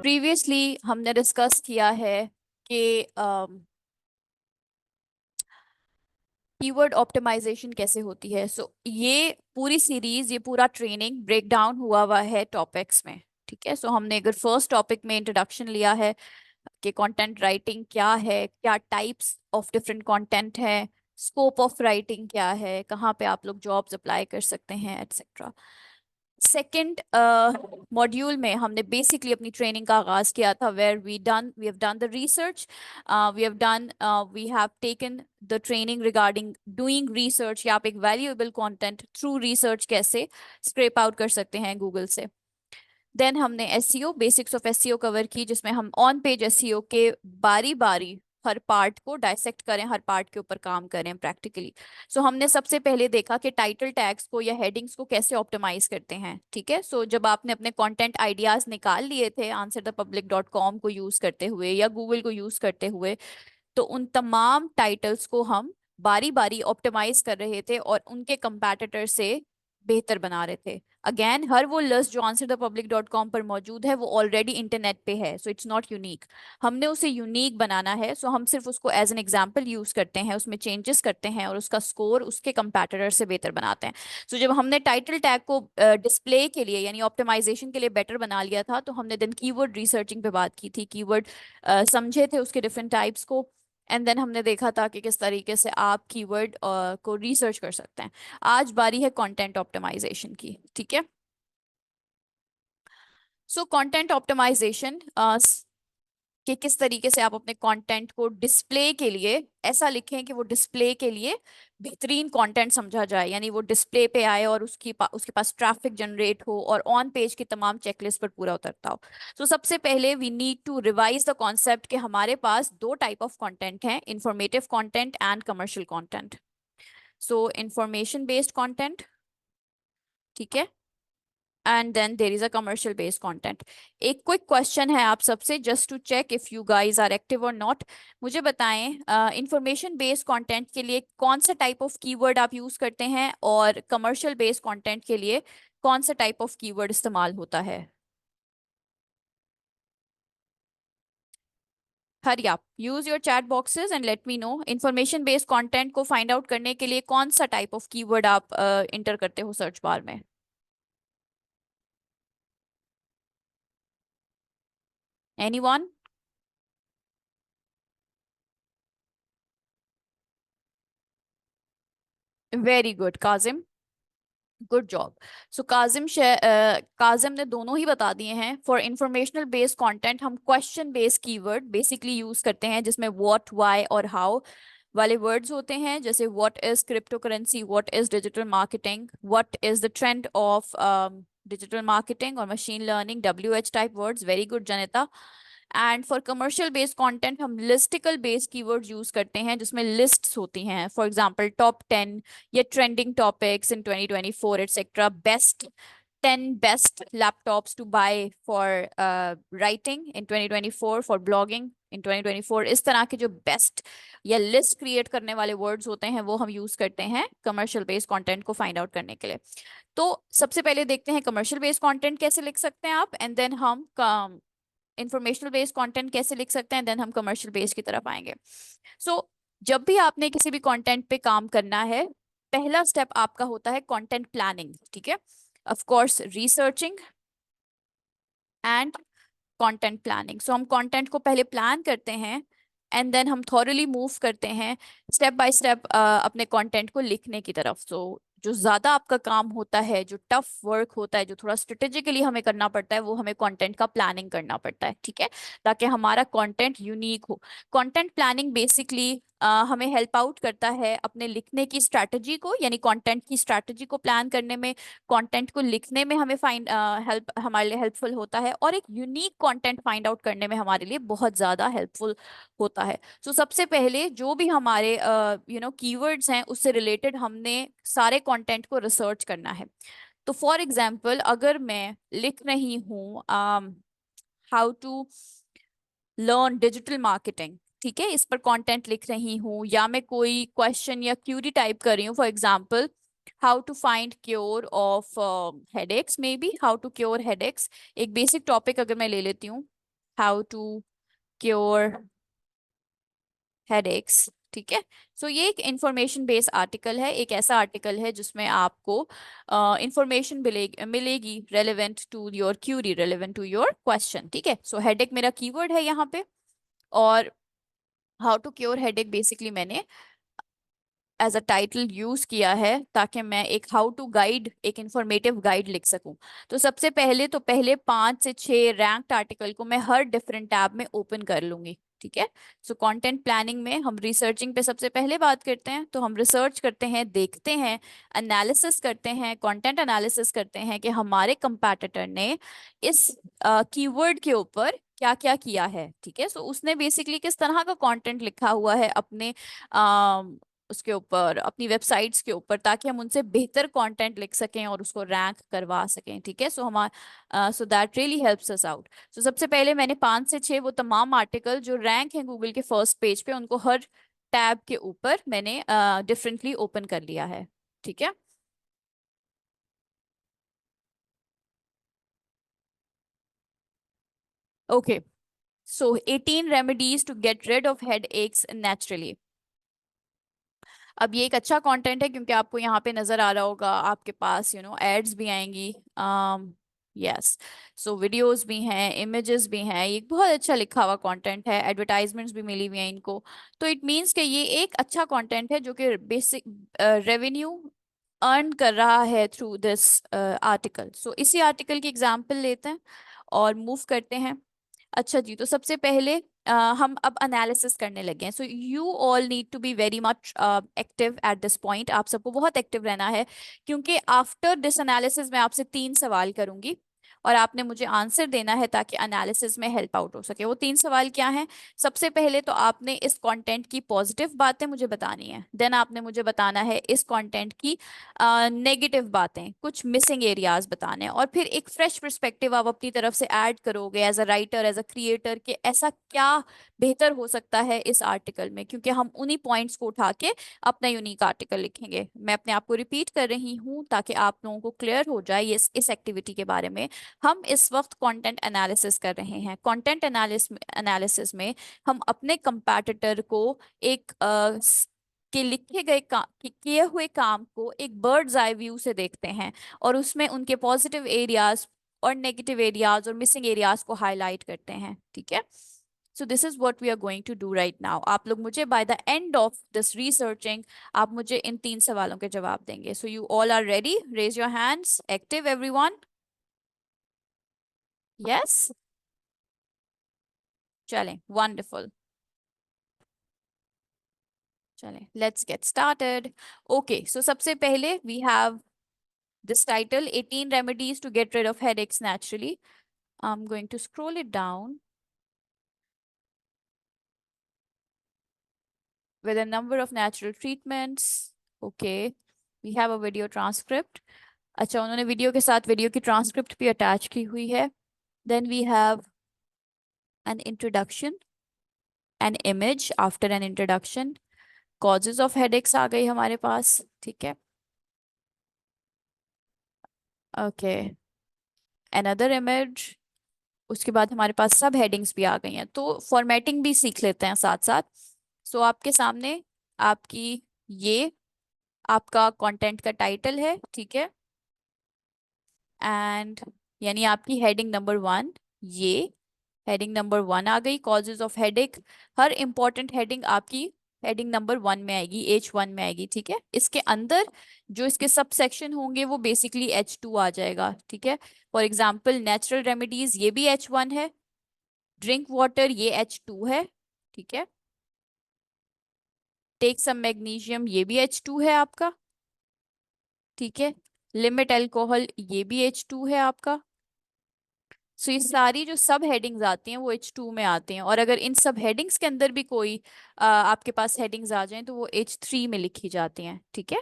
Previously हमने discuss किया है कि कीवर्ड ऑप्टिमाइजेशन कैसे होती है। ये पूरी सीरीज, ये पूरा ट्रेनिंग ब्रेक डाउन हुआ है टॉपिक्स में। ठीक है, हमने अगर फर्स्ट टॉपिक में इंट्रोडक्शन लिया है कि कंटेंट राइटिंग क्या है, क्या टाइप्स ऑफ डिफरेंट कंटेंट है, स्कोप ऑफ राइटिंग क्या है, कहाँ पे आप लोग जॉब्स अप्लाई कर सकते हैं, एटसेट्रा। सेकेंड मॉड्यूल में हमने बेसिकली अपनी ट्रेनिंग का आगाज किया था, where we have done the research, we have taken the training regarding doing research, या आप एक वैल्यूएबल कंटेंट थ्रू रिसर्च कैसे स्क्रैप आउट कर सकते हैं गूगल से। देन हमने SEO, basics of SEO cover की, जिसमें हम ऑन पेज एसईओ के बारी बारी हर पार्ट को डाइसेक्ट करें, हर पार्ट के ऊपर काम करें प्रैक्टिकली। हमने सबसे पहले देखा कि टाइटल टैग्स को या हेडिंग्स को कैसे ऑप्टिमाइज करते हैं। ठीक है, जब आपने अपने कंटेंट आइडियाज निकाल लिए थे answerthepublic.com को यूज करते हुए या गूगल को यूज करते हुए, तो उन तमाम टाइटल्स को हम बारी बारी ऑप्टिमाइज कर रहे थे और उनके कंपैटिटर से बेहतर बना रहे थे। अगेन, हर वो लिस्ट जो answerthepublic.com पर मौजूद है वो ऑलरेडी इंटरनेट पे है, इट्स नॉट यूनिक। हमने उसे यूनिक बनाना है, हम सिर्फ उसको एज एन एग्जाम्पल यूज करते हैं, उसमें चेंजेस करते हैं और उसका स्कोर उसके कंपैटिटर से बेहतर बनाते हैं। जब हमने टाइटल टैग को डिस्प्ले के लिए यानी ऑप्टिमाइजेशन के लिए बेटर बना लिया था, तो हमने देन कीवर्ड रिसर्चिंग पे बात की थी, कीवर्ड समझे थे उसके डिफरेंट टाइप्स को, एंड देन हमने देखा था कि किस तरीके से आप कीवर्ड को रिसर्च कर सकते हैं। आज बारी है कंटेंट ऑप्टिमाइजेशन की। ठीक है, कंटेंट ऑप्टिमाइजेशन कि किस तरीके से आप अपने कंटेंट को डिस्प्ले के लिए ऐसा लिखें कि वो डिस्प्ले के लिए बेहतरीन कंटेंट समझा जाए, यानी वो डिस्प्ले पे आए और उसके पास ट्रैफिक जनरेट हो और ऑन पेज की तमाम चेकलिस्ट पर पूरा उतरता हो। सबसे पहले we need to revise the concept कि हमारे पास दो टाइप ऑफ कंटेंट हैं, informative content and commercial content. Information based content, ठीक है, and then there is a commercial based content. एक क्विक क्वेश्चन है आप सबसे, just to check if you guys are active और नॉट। मुझे बताएं, इंफॉर्मेशन बेस्ड कंटेंट के लिए कौन सा टाइप ऑफ कीवर्ड आप यूज करते हैं और कमर्शियल बेस्ड कंटेंट के लिए कौन सा टाइप ऑफ कीवर्ड इस्तेमाल होता है। हरी आप use your chat boxes and let me know, information based content को फाइंड आउट करने के लिए कौन सा टाइप ऑफ कीवर्ड आप इंटर करते हो सर्च बार में। Anyone? Very good Kazim, good job. Kazim ने दोनों ही बता दिए हैं। फॉर इंफॉर्मेशनल बेस्ड कंटेंट हम question based keyword basically use करते हैं, जिसमें व्हाट, व्हाई और हाउ वाले वर्ड्स होते हैं, जैसे what is crypto currency, what is digital marketing, what is the trend of digital marketing और machine learning, WH type words. Very good Janita. And for commercial based content हम listicle based keyword use करते हैं, जिसमें lists होती हैं, for example top 10 या trending topics in 2024 etcetera, best laptops to buy for writing in 2024, for blogging in 2024। इस तरह के जो बेस्ट या लिस्ट क्रिएट करने वाले वर्ड्स होते हैं वो हम यूज करते हैं कमर्शियल बेस्ड कंटेंट को फाइंड आउट करने के लिए। सबसे पहले देखते हैं कमर्शियल बेस्ड कंटेंट कैसे लिख सकते हैं आप, एंड देन हम इंफॉर्मेशनल बेस्ड कंटेंट कैसे लिख सकते हैं, देन हम कमर्शियल बेस्ड की तरफ आएंगे। जब भी आपने किसी भी कंटेंट पे काम करना है, पहला स्टेप आपका होता है कंटेंट प्लानिंग। ठीक है, of course researching and content planning. हम कंटेंट को पहले प्लान करते हैं एंड देन हम थॉरली मूव करते हैं स्टेप बाय स्टेप अपने कंटेंट को लिखने की तरफ। जो ज्यादा आपका काम होता है, जो टफ वर्क होता है, जो थोड़ा स्ट्रेटेजिकली हमें करना पड़ता है, वो हमें कंटेंट का प्लानिंग करना पड़ता है। ठीक है, ताकि हमारा कंटेंट यूनिक हो। कंटेंट प्लानिंग बेसिकली हमें हेल्प आउट करता है अपने लिखने की स्ट्रैटेजी को, यानी कंटेंट की स्ट्रैटेजी को प्लान करने में, कंटेंट को लिखने में हमें हमारे लिए हेल्पफुल होता है, और एक यूनिक कंटेंट फाइंड आउट करने में हमारे लिए बहुत ज्यादा हेल्पफुल होता है। सबसे पहले जो भी हमारे कीवर्ड्स हैं उससे रिलेटेड हमने सारे कंटेंट को रिसर्च करना है। फॉर एग्जाम्पल, अगर मैं लिख रही हूँ how to learn digital marketing, ठीक है, इस पर कंटेंट लिख रही हूँ, या मैं कोई क्वेश्चन या क्यूरी टाइप कर रही हूँ, for example how to find cure of headaches, maybe how to cure headaches, एक बेसिक टॉपिक अगर मैं ले लेती हूँ, हाउ टू क्योर हेडेक्स, ठीक है। सो ये एक इंफॉर्मेशन बेस्ड आर्टिकल है, एक ऐसा आर्टिकल है जिसमें आपको इंफॉर्मेशन मिलेगी relevant to your query, relevant to your question, ठीक है। सो हेडेक मेरा कीवर्ड है यहाँ पे, और how to cure headache basically मैंने एज अ टाइटल यूज किया है ताकि मैं एक हाउ टू गाइड, एक इंफॉर्मेटिव गाइड लिख सकूं। तो सबसे पहले तो पहले 5 से 6 रैंक्ड आर्टिकल को मैं हर डिफरेंट टैब में ओपन कर लूंगी, ठीक है। सो कंटेंट प्लानिंग में हम रिसर्चिंग पे सबसे पहले बात करते हैं, तो हम रिसर्च करते हैं, देखते हैं, एनालिसिस करते हैं, कंटेंट एनालिसिस करते हैं कि हमारे कंपैटिटर ने इस कीवर्ड के ऊपर क्या क्या किया है, ठीक है। सो उसने बेसिकली किस तरह का कंटेंट लिखा हुआ है अपने उसके ऊपर, अपनी वेबसाइट्स के ऊपर, ताकि हम उनसे बेहतर कंटेंट लिख सकें और उसको रैंक करवा सकें, ठीक है। सो हमारा so that really helps us out. So सबसे पहले मैंने 5 से 6 वो तमाम आर्टिकल जो रैंक हैं गूगल के फर्स्ट पेज पे, उनको हर टैब के ऊपर मैंने डिफरेंटली ओपन कर लिया है, ठीक है। Okay, so 18 remedies to get rid of headaches naturally. अब ये एक अच्छा कंटेंट है क्योंकि आपको यहाँ पे नजर आ रहा होगा, आपके पास एड्स भी आएंगी, यस। सो वीडियोस भी हैं, इमेजेस भी हैं, ये एक बहुत अच्छा लिखा हुआ कंटेंट है, एडवर्टाइजमेंट्स भी मिली हुई हैं इनको। तो इट मीन्स कि ये एक अच्छा कंटेंट है जो कि बेसिक रेवेन्यू अर्न कर रहा है थ्रू दिस आर्टिकल। सो इसी आर्टिकल की एग्जांपल लेते हैं और मूव करते हैं। अच्छा जी, तो सबसे पहले हम अब एनालिसिस करने लगे हैं। So you all need to be very much active at this point, आप सबको बहुत एक्टिव रहना है, क्योंकि आफ्टर दिस एनालिसिस मैं आपसे 3 सवाल करूंगी और आपने मुझे आंसर देना है ताकि एनालिसिस में हेल्प आउट हो सके। वो 3 सवाल क्या हैं? सबसे पहले तो आपने इस कंटेंट की पॉजिटिव बातें मुझे बतानी है, देन आपने मुझे बताना है इस कंटेंट की नेगेटिव बातें, कुछ मिसिंग एरियाज बताने हैं, और फिर एक फ्रेश पर्सपेक्टिव आप अपनी तरफ से ऐड करोगे as a writer, as a creator, कि ऐसा क्या बेहतर हो सकता है इस आर्टिकल में, क्योंकि हम उन्हीं पॉइंट्स को उठा के अपना यूनिक आर्टिकल लिखेंगे। मैं अपने आप को रिपीट कर रही हूँ ताकि आप लोगों को क्लियर हो जाए ये इस एक्टिविटी के बारे में। हम इस वक्त कंटेंट एनालिसिस कर रहे हैं। कंटेंट एनालिसिस में हम अपने कंपैटिटर को एक के लिखे गए किए हुए काम को एक बर्ड्स आई व्यू से देखते हैं, और उसमें उनके पॉजिटिव एरियाज और नेगेटिव एरियाज और मिसिंग एरियाज को हाईलाइट करते हैं, ठीक है। So this is what we are going to do right now. आप लोग मुझे by the end of this researching आप मुझे इन 3 सवालों के जवाब देंगे। So you all are ready? Raise your hands, active everyone. Yes, चलें, वंडरफुल। चलें, let's get started. Okay, so सबसे पहले we have this title, 18 remedies to get rid of headaches naturally. I'm going to scroll it down with a number of natural treatments. Okay, we have a video transcript. अच्छा, उन्होंने video के साथ video की transcript भी attach की हुई है। Then we have an introduction, an image after an introduction. Causes of headaches आ गई हमारे पास, ठीक है। Okay, another image। उसके बाद हमारे पास सब हेडिंग्स भी आ गई हैं, तो फॉर्मेटिंग भी सीख लेते हैं साथ साथ। सो आपके सामने आपकी ये आपका कंटेंट का टाइटल है, ठीक है। एंड यानी आपकी हेडिंग नंबर 1, ये हेडिंग नंबर 1 आ गई, causes of headache. Her important heading आपकी हेडिंग नंबर 1 में आएगी, H1 में आएगी, ठीक है। इसके अंदर जो इसके सब सेक्शन होंगे वो बेसिकली H2 आ जाएगा, ठीक है। फॉर एग्जाम्पल नेचुरल रेमेडीज, ये भी H1 है। ड्रिंक वाटर, ये H2 है, ठीक है। टेक सम मैग्नीशियम, ये भी H2 है आपका, ठीक है। लिमिट अल्कोहल, ये भी H2 है आपका। सो ये सारी जो सब हेडिंग्स आती हैं वो H2 में आती हैं, और अगर इन सब हेडिंग्स के अंदर भी कोई आपके पास हेडिंग्स आ जाएं तो वो H3 में लिखी जाती हैं, ठीक है।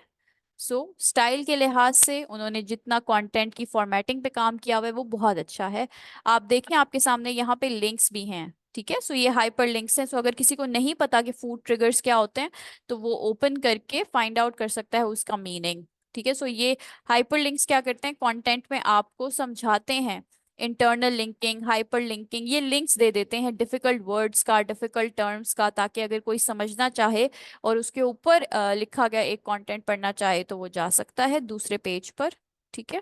सो स्टाइल के लिहाज से उन्होंने जितना कंटेंट की फॉर्मेटिंग पे काम किया हुआ है वो बहुत अच्छा है। आप देखें आपके सामने यहाँ पे लिंक्स भी हैं, ठीक है। सो ये हाइपर लिंक्स हैं, सो अगर किसी को नहीं पता कि फूड ट्रिगर्स क्या होते हैं तो वो ओपन करके फाइंड आउट कर सकता है उसका मीनिंग, ठीक है। सो ये हाइपर लिंक्स क्या करते हैं, कंटेंट में आपको समझाते हैं इंटरनल लिंकिंग, हाइपर लिंकिंग, ये लिंक्स दे देते हैं डिफिकल्ट वर्ड्स का, डिफिकल्ट टर्म्स का, ताकि अगर कोई समझना चाहे और उसके ऊपर लिखा गया एक कंटेंट पढ़ना चाहे तो वो जा सकता है दूसरे पेज पर। ठीक है।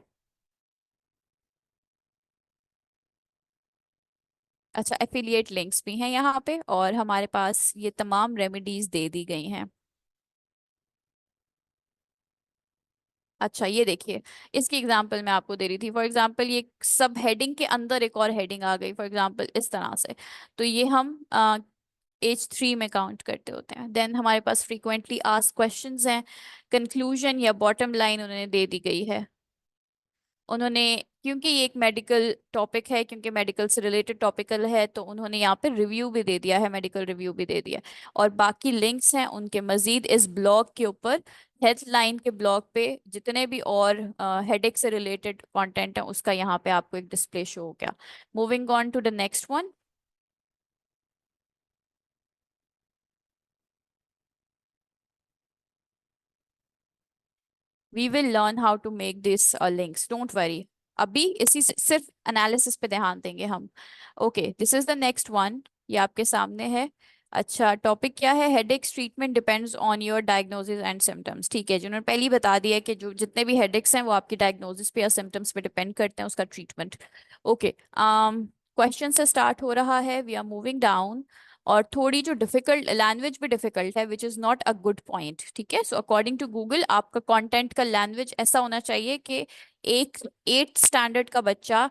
अच्छा, एफिलिएट लिंक्स भी हैं यहाँ पे, और हमारे पास ये तमाम रेमेडीज दे दी गई हैं। अच्छा, ये देखिए, इसकी एग्जांपल मैं आपको दे रही थी। फॉर एग्जांपल ये सब हेडिंग के अंदर एक और हेडिंग आ गई, फॉर एग्जांपल इस तरह से। तो ये हम H3 में काउंट करते होते हैं। देन हमारे पास फ्रीक्वेंटली आस्क्ड क्वेश्चंस हैं, कंक्लूजन या बॉटम लाइन उन्होंने दे दी गई है। उन्होंने, क्योंकि ये एक मेडिकल टॉपिक है, क्योंकि मेडिकल से रिलेटेड टॉपिकल है, तो उन्होंने यहाँ पे रिव्यू भी दे दिया है, मेडिकल रिव्यू भी दे दिया है। और बाकी लिंक्स हैं उनके मजीद इस ब्लॉग के ऊपर, हेडलाइन के ब्लॉग पे जितने भी और हेडेक से रिलेटेड कंटेंट है उसका यहाँ पे आपको एक डिस्प्ले शो हो गया। Moving on to the next one. We will learn how to make this links, don't worry. अभी इसी सिर्फ एनालिसिस पे ध्यान देंगे हम। Okay, this is the next one, ये आपके सामने है। अच्छा, टॉपिक क्या है? Headaches treatment depends on your diagnosis and symptoms. ठीक है, जिन्होंने पहले ही बता दिया है कि जो जितने भी हेडेक्स हैं वो आपकी डायग्नोसिस पे या सिम्टम्स पे डिपेंड करते हैं उसका ट्रीटमेंट। ओके, क्वेश्चन से स्टार्ट हो रहा है, वी आर मूविंग डाउन। और थोड़ी जो डिफिकल्ट लैंग्वेज भी डिफिकल्ट है, which is not a good point. ठीक है, सो अकॉर्डिंग टू गूगल आपका कंटेंट का लैंग्वेज ऐसा होना चाहिए कि एक 8th स्टैंडर्ड का बच्चा,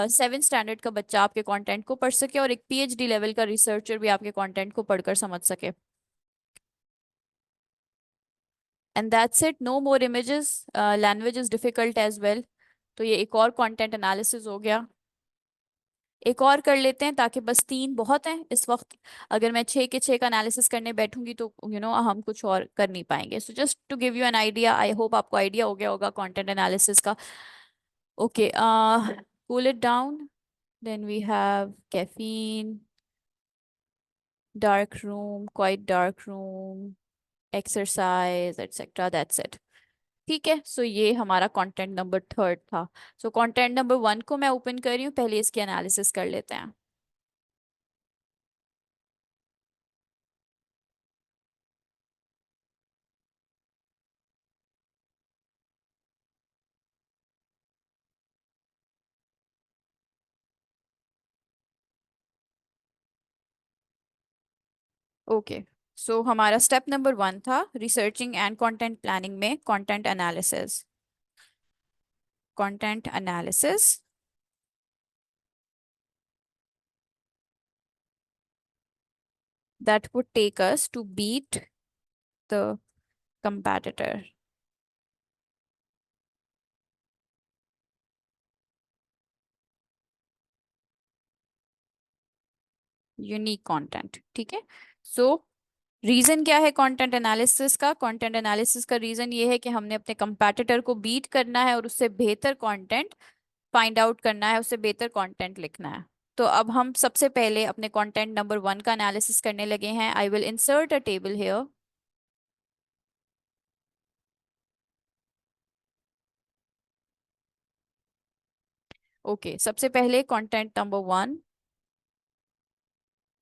7th स्टैंडर्ड का बच्चा आपके कंटेंट को पढ़ सके, और एक PhD लेवल का रिसर्चर भी आपके कंटेंट को पढ़कर समझ सके। And that's it, no more images, language is difficult as well. तो ये एक और कंटेंट एनालिसिस हो गया। एक और कर लेते हैं, ताकि बस 3 बहुत हैं इस वक्त। अगर मैं 6 के 6 का एनालिसिस करने बैठूंगी तो हम कुछ और कर नहीं पाएंगे। So just to give you an idea, I hope आपको आइडिया हो गया होगा कंटेंट एनालिसिस का। Okay, cool it down. Then we have caffeine, dark room, quiet dark room, exercise etcetera, that's it. ठीक है, सो ये हमारा कंटेंट नंबर 3 था। सो कंटेंट नंबर 1 को मैं ओपन कर रही हूँ, पहले इसकी एनालिसिस कर लेते हैं। ओके, सो हमारा स्टेप नंबर 1 था रिसर्चिंग एंड कंटेंट प्लानिंग में content analysis. Content analysis that would take us to beat the competitor. Unique content. ठीक है, सो रीजन क्या है कंटेंट एनालिसिस का? कंटेंट एनालिसिस का रीजन ये है कि हमने अपने कंपैटिटर को बीट करना है और उससे बेहतर कंटेंट फाइंड आउट करना है, उससे बेहतर कंटेंट लिखना है। तो अब हम सबसे पहले अपने कंटेंट नंबर 1 का एनालिसिस करने लगे हैं। I will insert a table here. Okay, सबसे पहले कंटेंट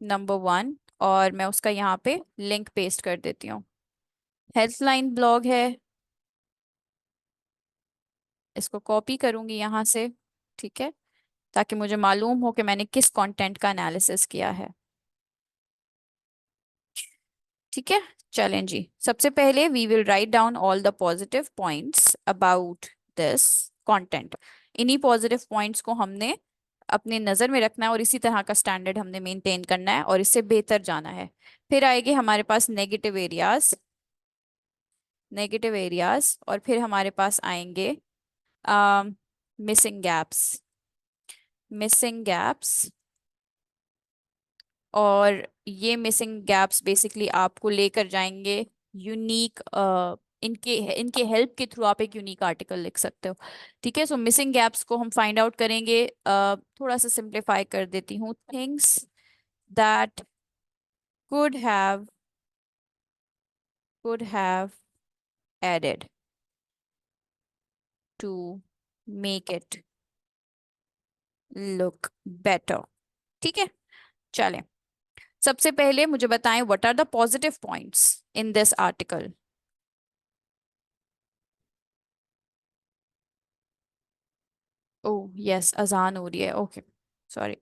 नंबर वन, और मैं उसका यहाँ पे लिंक पेस्ट कर देती हूँ। हेल्पलाइन ब्लॉग है, इसको कॉपी करूंगी यहाँ से। ठीक है, ताकि मुझे मालूम हो कि मैंने किस कंटेंट का एनालिसिस किया है। ठीक है, चलें जी। सबसे पहले we will write down all the positive points about this content. इन्हीं पॉजिटिव पॉइंट्स को हमने अपने नज़र में रखना है, और इसी तरह का स्टैंडर्ड हमने मेंटेन करना है, और इससे बेहतर जाना है। फिर आएंगे हमारे पास नेगेटिव एरियाज, और फिर हमारे पास आएंगे मिसिंग गैप्स, मिसिंग गैप्स। और ये मिसिंग गैप्स बेसिकली आपको लेकर जाएंगे यूनिक, इनके इनके हेल्प के थ्रू आप एक यूनिक आर्टिकल लिख सकते हो। ठीक है, सो मिसिंग गैप्स को हम फाइंड आउट करेंगे। थोड़ा सा सिंप्लीफाई कर देती हूँ। Things that could have could have added to make it look better. ठीक है, चलें। सबसे पहले मुझे बताएं what are the positive points in this article. Oh yes, अजान हो रही है, okay, sorry.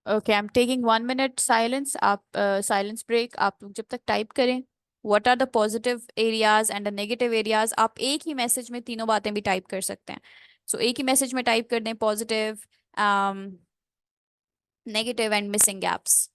Okay, I am taking 1 minute silence. आप साइलेंस ब्रेक आप लोग जब तक टाइप करें। What are the positive areas and the negative areas. आप एक ही मैसेज में तीनों बातें भी टाइप कर सकते हैं। सो एक ही मैसेज में टाइप कर दें positive, negative and missing gaps.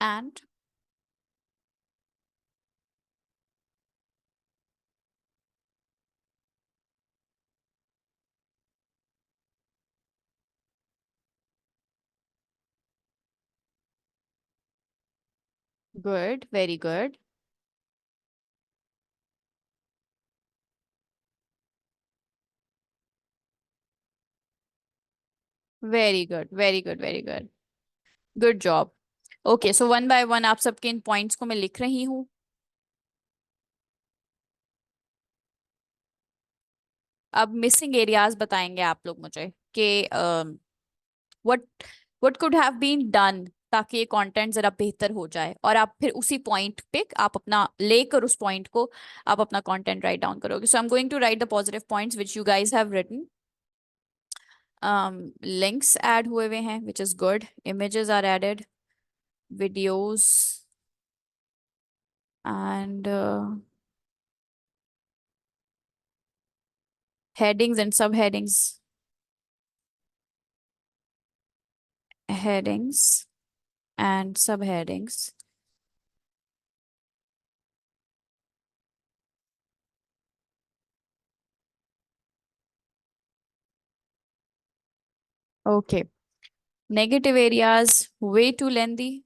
And good, very good, very good, very good, very good, good job. Okay, so one by one आप सबके इन पॉइंट्स को मैं लिख रही हूँ। अब मिसिंग एरियाज बताएंगे आप लोग मुझे कि what what could have been done ताकि ये कंटेंट जरा बेहतर हो जाए, और आप फिर उसी पॉइंट पे आप अपना लेकर उस पॉइंट को आप अपना कंटेंट राइट डाउन करोगे। So I am going to write the positive points which you guys have written. Links add हुए हुए हैं which is good, images are added, videos and headings and subheadings, headings and subheadings. Okay. Negative areas, way too lengthy.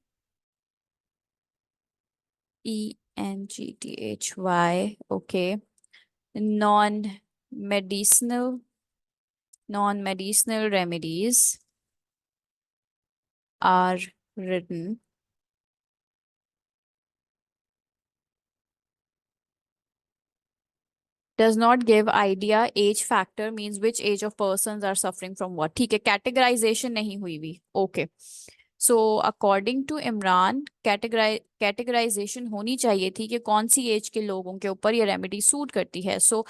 ENGTHY. Okay. Non-medicinal, non-medicinal remedies are written. Does not give idea age factor means which age of persons are suffering from what. ठीक है, categorization नहीं हुई भी. Okay. So according to Imran categorization होनी चाहिए थी कि कौन सी एज के लोगों के ऊपर ये रेमेडी सूट करती है। सो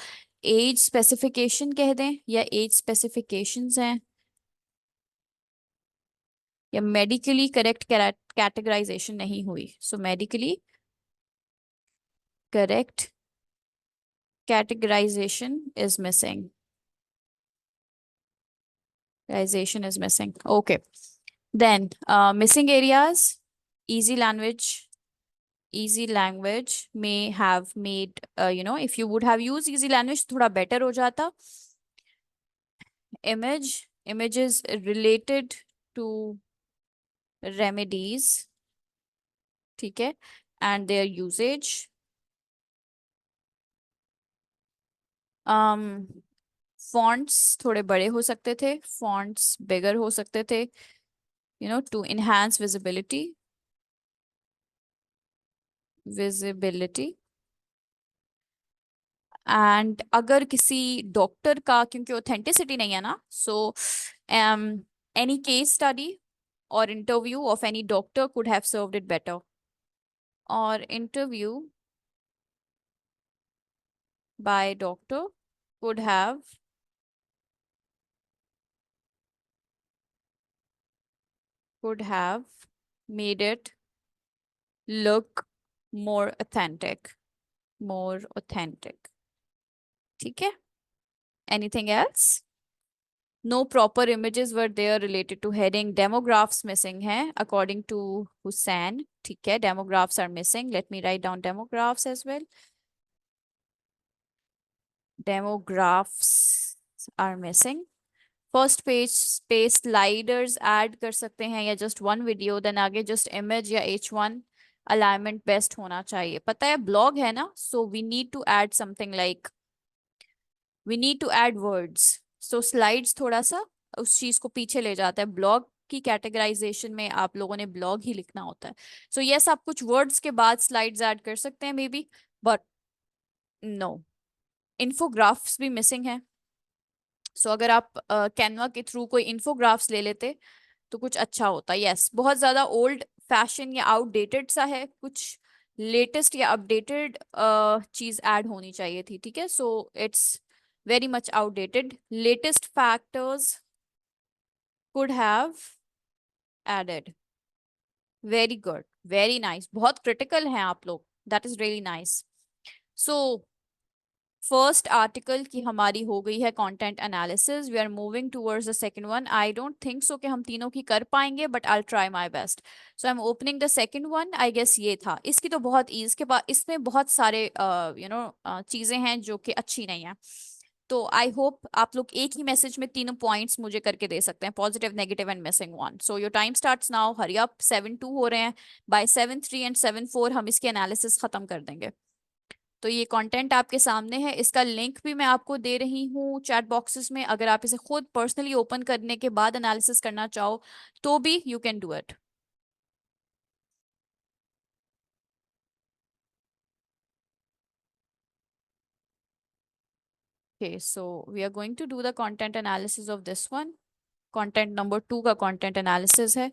एज स्पेसिफिकेशन कह दें या एज स्पेसिफिकेशंस हैं, या मेडिकली करेक्ट कैटेगराइजेशन नहीं हुई। So medically correct categorization is missing. Categorization is missing. Okay. Then missing areas, easy language. Easy language may have made, if you would have used easy language, thoda better ho jata. Images related to remedies, ठीक है, and their usage. um fonts थोड़े बड़े हो सकते थे, fonts bigger हो सकते थे, to enhance visibility. एंड अगर किसी डॉक्टर का, क्योंकि ऑथेंटिसिटी नहीं है ना, सो एनी केस स्टडी और interview of any doctor could have served it better, और interview by doctor could have made it look more authentic. ठीक है, anything else? No proper images were there related to heading. Demographs missing है according to Hussain. ठीक है, demographs are missing. Let me write down demographs as well. Demographs are missing. First page पे sliders add कर सकते हैं या just one video, then आगे just image या H1 अलाइनमेंट बेस्ट होना चाहिए। पता है ब्लॉग है ना, so we need to add something like we need to add words. So slides थोड़ा सा उस चीज को पीछे ले जाता है। ब्लॉग की कैटेगराइजेशन में आप लोगों ने ब्लॉग ही लिखना होता है। सो यस, आप कुछ वर्ड्स के बाद स्लाइड्स ऐड कर सकते हैं मे बी, बट नो। इन्फोग्राफ्स भी मिसिंग है। सो अगर आप कैनवा के थ्रू कोई इन्फोग्राफ्स ले लेते तो कुछ अच्छा होता। यस, बहुत ज्यादा ओल्ड फैशन या आउटडेटेड सा है, कुछ लेटेस्ट या अपडेटेड चीज ऐड होनी चाहिए थी। ठीक है, so it's very much outdated. Latest factors could have added. Very good, very nice, बहुत क्रिटिकल हैं आप लोग, that is really nice. So first article की हमारी हो गई है content analysis. We are moving towards the second one. I don't think so कि हम तीनों की कर पाएंगे, but I try my best. So I am opening the second one. I guess ये था। इसकी तो बहुत इसके बाद इसमें बहुत सारे चीजें हैं जो कि अच्छी नहीं है। तो आई होप आप लोग एक ही मैसेज में तीनों पॉइंट्स मुझे करके दे सकते हैं, positive, negative and missing one. So your time starts now, hurry up. 7-2 हो रहे हैं। बाय 7-3 एंड 7-4 हम इसकी एनालिसिस खत्म कर देंगे। तो ये कंटेंट आपके सामने है, इसका लिंक भी मैं आपको दे रही हूँ चैट बॉक्सेस में। अगर आप इसे खुद पर्सनली ओपन करने के बाद एनालिसिस करना चाहो तो भी you can do it. Okay, so we are going to do the content analysis of this one. Content number 2 का content analysis है।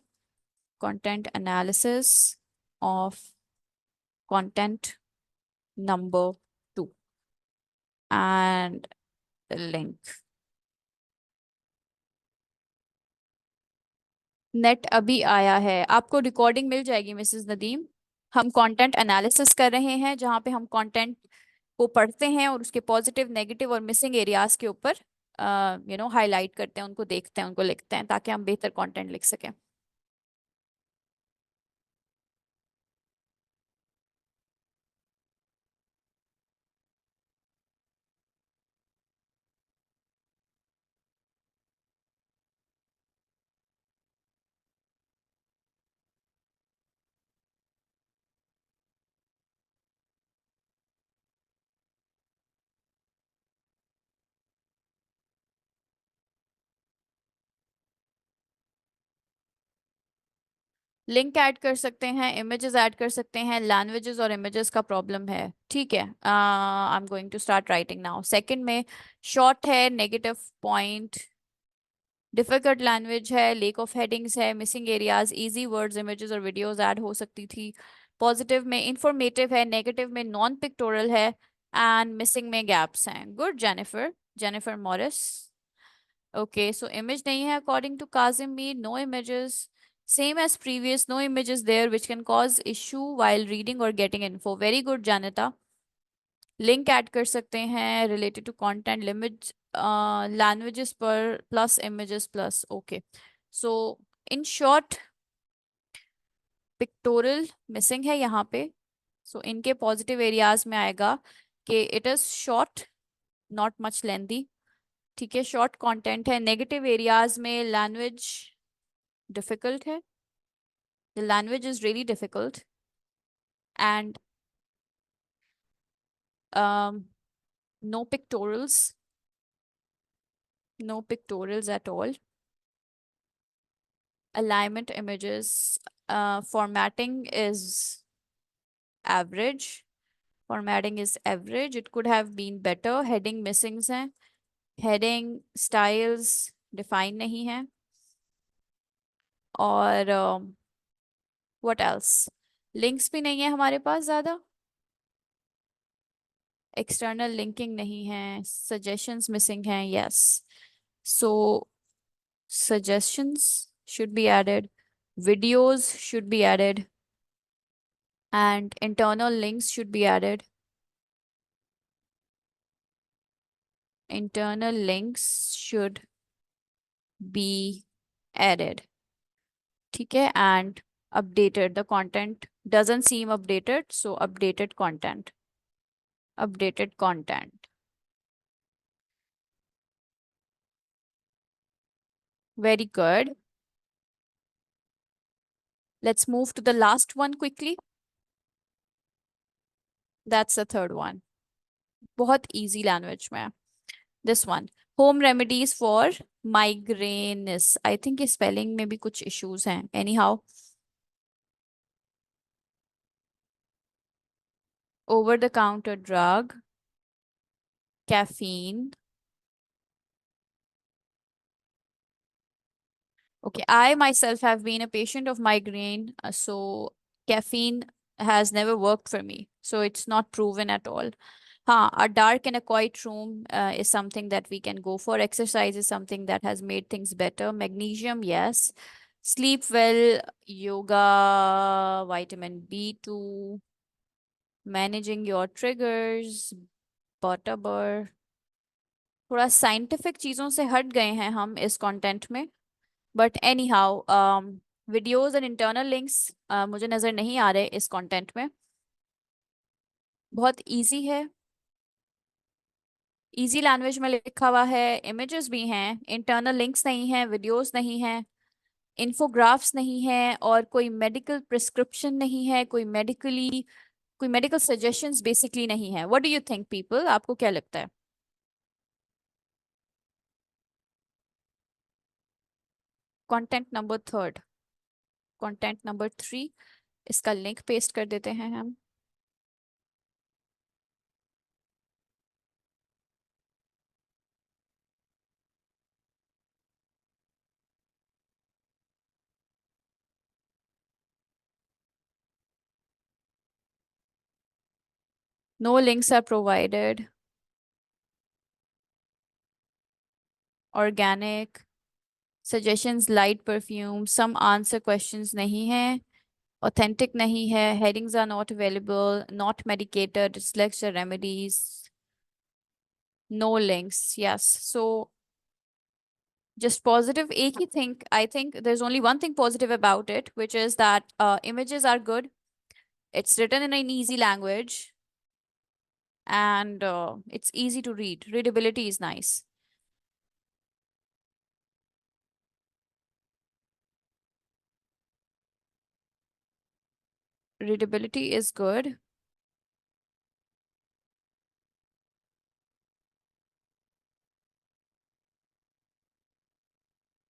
Content analysis of content number 2 and the link। Net अभी आया है, आपको रिकॉर्डिंग मिल जाएगी Mrs Nadeem. हम content analysis कर रहे हैं जहाँ पे हम कंटेंट को पढ़ते हैं और उसके पॉजिटिव, नेगेटिव और मिसिंग एरियाज के ऊपर हाईलाइट करते हैं, उनको देखते हैं, उनको लिखते हैं ताकि हम बेहतर कंटेंट लिख सकें। लिंक ऐड कर सकते हैं, इमेजेस ऐड कर सकते हैं। लैंग्वेजेस और इमेजेस का प्रॉब्लम है। ठीक है, I am going to start writing now. Second में शॉर्ट है, नेगेटिव पॉइंट। डिफिकल्ट लैंग्वेज है, लेक ऑफ हेडिंग्स है, missing areas, easy words, images और वीडियोस ऐड हो सकती थी। पॉजिटिव में इंफॉर्मेटिव है, नेगेटिव में नॉन पिक्टोरल है एंड मिसिंग में गैप्स हैं। Good Jennifer, Jennifer Morris. Okay, so image नहीं है according to Kazim Mir, no images. Same as previous, no images there which can cause issue while reading और getting info. Very good Janita. Link add कर सकते हैं related to content limit, languages पर plus images plus. Okay, so in short pictorial missing है यहाँ पे। सो इनके positive areas में आएगा कि it is short, not much lengthy. ठीक है, शॉर्ट कंटेंट है। नेगेटिव एरियाज में लैंग्वेज डिफिकल्ट है, the language is really difficult and no pictorials, no pictorials at all. Alignment images, formatting is average. Formatting is average. It could have been better. Heading missings हैं, heading styles define नहीं है। और what else? Links भी नहीं है हमारे पास ज़्यादा। External linking नहीं है। सजेशंस मिसिंग हैं, yes. So suggestions should be added, videos should be added, and internal links should be added. Internal links should be added. ठीक है, and updated, the content doesn't seem updated, so updated content. Updated content. Very good. Let's move to the last one quickly. That's the third one. बहुत easy language में है. This one. Home remedies for migraines. I think इस spelling में भी कुछ issues हैं. Anyhow, over the counter drug, caffeine. Okay, I myself have been a patient of migraine, so caffeine has never worked for me. So it's not proven at all. A dark and a quiet room is something that we can go for. Exercise is something that has made things better. Magnesium, yes. Sleep well, yoga, vitamin B2, managing your triggers, Butterbur. थोड़ा scientific चीजों से हट गए हैं हम इस content में. But any how, videos and internal links मुझे नजर नहीं आ रहे इस कंटेंट में. बहुत इजी है. इजी लैंग्वेज में लिखा हुआ है. इमेजेस भी हैं, इंटरनल लिंक्स नहीं हैं, वीडियोस नहीं हैं, इन्फोग्राफ्स नहीं है, और कोई मेडिकल प्रिस्क्रिप्शन नहीं है, कोई मेडिकल सजेशंस बेसिकली नहीं है. What do you think people, आपको क्या लगता है? Content number third. Content number three. इसका लिंक पेस्ट कर देते हैं हम. No links are provided. Organic suggestions, light perfume, some answer questions नहीं है, authentic नहीं है, headings are not available, not medicated, dyslexia remedies, no links. Yes, so just positive. एक ही thing, I think there's only one thing positive about it, which is that images are good. It's written in an easy language, and it's easy to read. Readability is nice. Readability is good.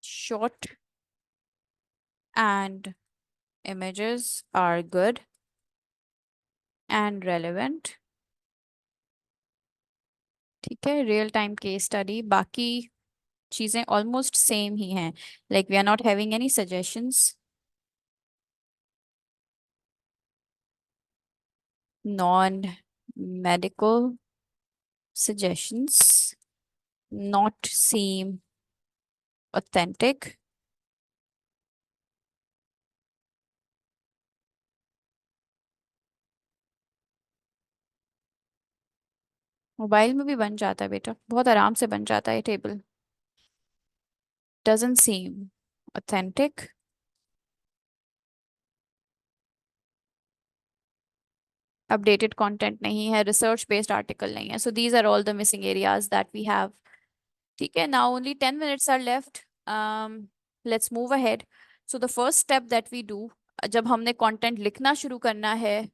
Short and images are good and relevant. ठीक है, real time case study. बाकी चीजें almost same ही हैं. Like we are not having any suggestions. Non medical suggestions, not seem authentic. Mobile में भी बन जाता है बेटा, बहुत आराम से बन जाता है table. doesn't seem authentic. Updated content नहीं है, रिसर्च बेस्ड आर्टिकल नहीं है. So these are all the missing areas that we have. ठीक है, now only 10 minutes are left. Let's move ahead. So the first step that we do, जब हमने content लिखना शुरू करना है,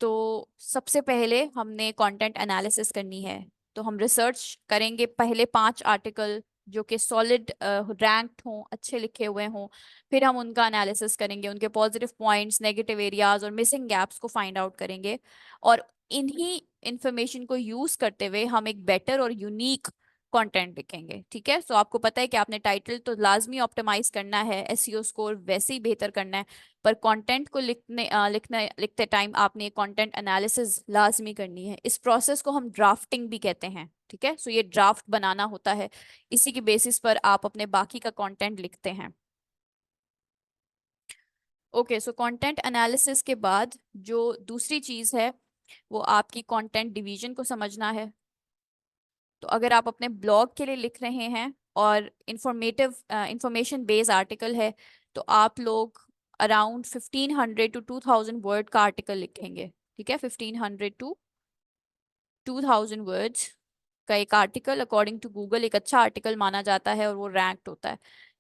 तो सबसे पहले हमने कंटेंट एनालिसिस करनी है. तो हम रिसर्च करेंगे पहले 5 आर्टिकल जो कि सॉलिड रैंक्ड हों, अच्छे लिखे हुए हों. फिर हम उनका एनालिसिस करेंगे, उनके पॉजिटिव पॉइंट्स, नेगेटिव एरियाज और मिसिंग गैप्स को फाइंड आउट करेंगे. और इन्हीं इंफॉर्मेशन को यूज करते हुए हम एक बेटर और यूनिक कंटेंट लिखेंगे. ठीक है, सो आपको पता है कि आपने टाइटल तो लाजमी ऑप्टिमाइज करना है, एसईओ स्कोर वैसे ही बेहतर करना है, पर कंटेंट को लिखते टाइम आपने कंटेंट एनालिसिस लाजमी करनी है. इस प्रोसेस को हम ड्राफ्टिंग भी कहते हैं. ठीक है, सो ये ड्राफ्ट बनाना होता है, इसी की बेसिस पर आप अपने बाकी का कंटेंट लिखते हैं. ओके, सो कंटेंट एनालिसिस के बाद जो दूसरी चीज है, वो आपकी कंटेंट डिवीजन को समझना है. तो अगर आप अपने ब्लॉग के लिए लिख रहे हैं, और इंफॉर्मेशन बेस्ड आर्टिकल है, तो आप लोग अराउंड 1500 टू 2000 वर्ड का आर्टिकल लिखेंगे। ठीक है, 1500 टू 2000 वर्ड्स का एक आर्टिकल अकॉर्डिंग टू गूगल एक अच्छा आर्टिकल माना जाता है और वो रैंक्ड होता है।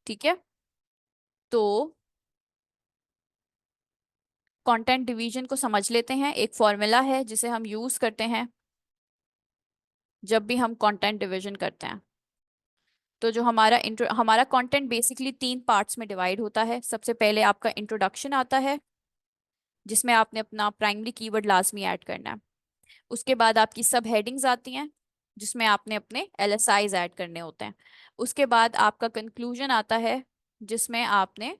ठीक है, तो कंटेंट डिवीजन को समझ लेते हैं। एक फॉर्मूला है जिसे हम यूज करते हैं जब भी हम कंटेंट डिवीजन करते हैं। तो जो हमारा कंटेंट बेसिकली 3 पार्ट्स में डिवाइड होता है। सबसे पहले आपका इंट्रोडक्शन आता है, जिसमें आपने अपना प्राइमरी कीवर्ड लाजमी ऐड करना है। उसके बाद आपकी सब हेडिंग्स आती हैं, जिसमें आपने अपने LSIs ऐड करने होते हैं। उसके बाद आपका कंक्लूजन आता है, जिसमें आपने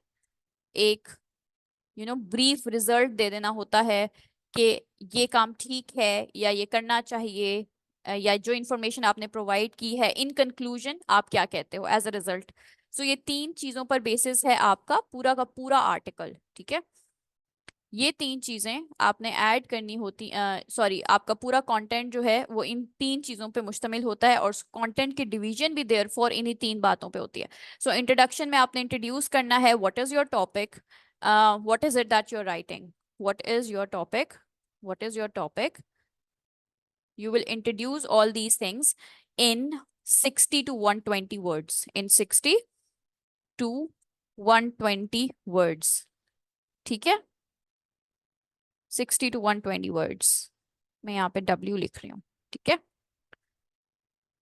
एक ब्रीफ रिजल्ट दे देना होता है कि ये काम ठीक है या ये करना चाहिए, या जो इन्फॉर्मेशन आपने प्रोवाइड की है इन कंक्लूजन आप क्या कहते हो एज अ रिजल्ट। सो ये 3 चीजों पर बेसिस है आपका पूरा का पूरा आर्टिकल। ठीक है, ये 3 चीजें आपने ऐड करनी होती, सॉरी, आपका पूरा कंटेंट जो है वो इन 3 चीजों पे मुश्तमिल होता है, और कंटेंट की डिवीजन भी देयर फॉर इन्हीं 3 बातों पे होती है। सो इंट्रोडक्शन में आपने इंट्रोड्यूस करना है what is your topic, what is it that you are writing, what is your topic, what is your topic. You will introduce all these things in 60 to 120 words. In 60 to 120 words. ठीक है, 60 to 120 words. मैं यहाँ पे W लिख रही हूँ। ठीक है,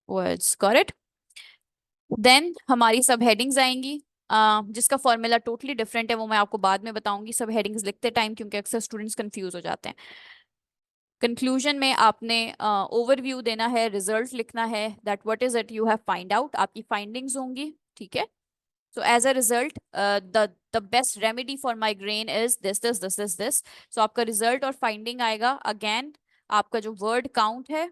वर्ड्स, गॉट इट। देन हमारी सब हेडिंग्स आएंगी, जिसका फॉर्मूला टोटली डिफरेंट है, वो मैं आपको बाद में बताऊंगी सब हेडिंग्स लिखते टाइम, क्योंकि अक्सर स्टूडेंट्स कंफ्यूज हो जाते हैं। कंक्लूजन में आपने ओवरव्यू देना है, रिजल्ट लिखना है, that what is it you have find out, आपकी फाइंडिंग्स होंगी। ठीक है, so as a result the best remedy for migraine is this. So आपका रिजल्ट और फाइंडिंग आएगा। अगेन आपका जो वर्ड काउंट है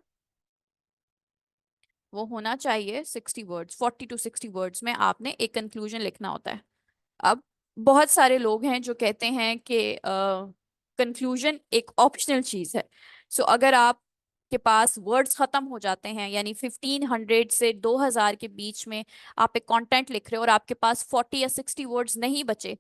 वो होना चाहिए 60 वर्ड्स, 40 to 60 वर्ड्स में आपने एक कंक्लूजन लिखना होता है। अब बहुत सारे लोग हैं जो कहते हैं कि कंक्लूजन एक ऑप्शनल चीज है। सो अगर आप के पास वर्ड्स खत्म हो जाते हैं, यानी 1500 से 2000 के बीच में आप एक कंटेंट लिख रहे हो और आपके पास 40 या 60 वर्ड्स नहीं बचे,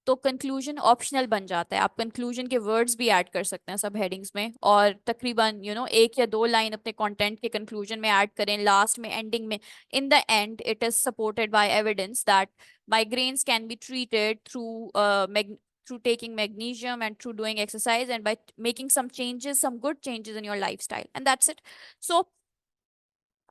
तो कंक्लूजन ऑप्शनल बन जाता है। आप कंक्लूजन के वर्ड्स भी ऐड कर सकते हैं सब हेडिंग्स में, और तकरीबन 1 या 2 लाइन अपने कंटेंट के कंक्लूजन में ऐड करें, लास्ट में, एंडिंग में। In the end it is supported by evidence that migraines can be treated through taking magnesium and through doing exercise and by making some changes, some good changes in your lifestyle, and that's it. So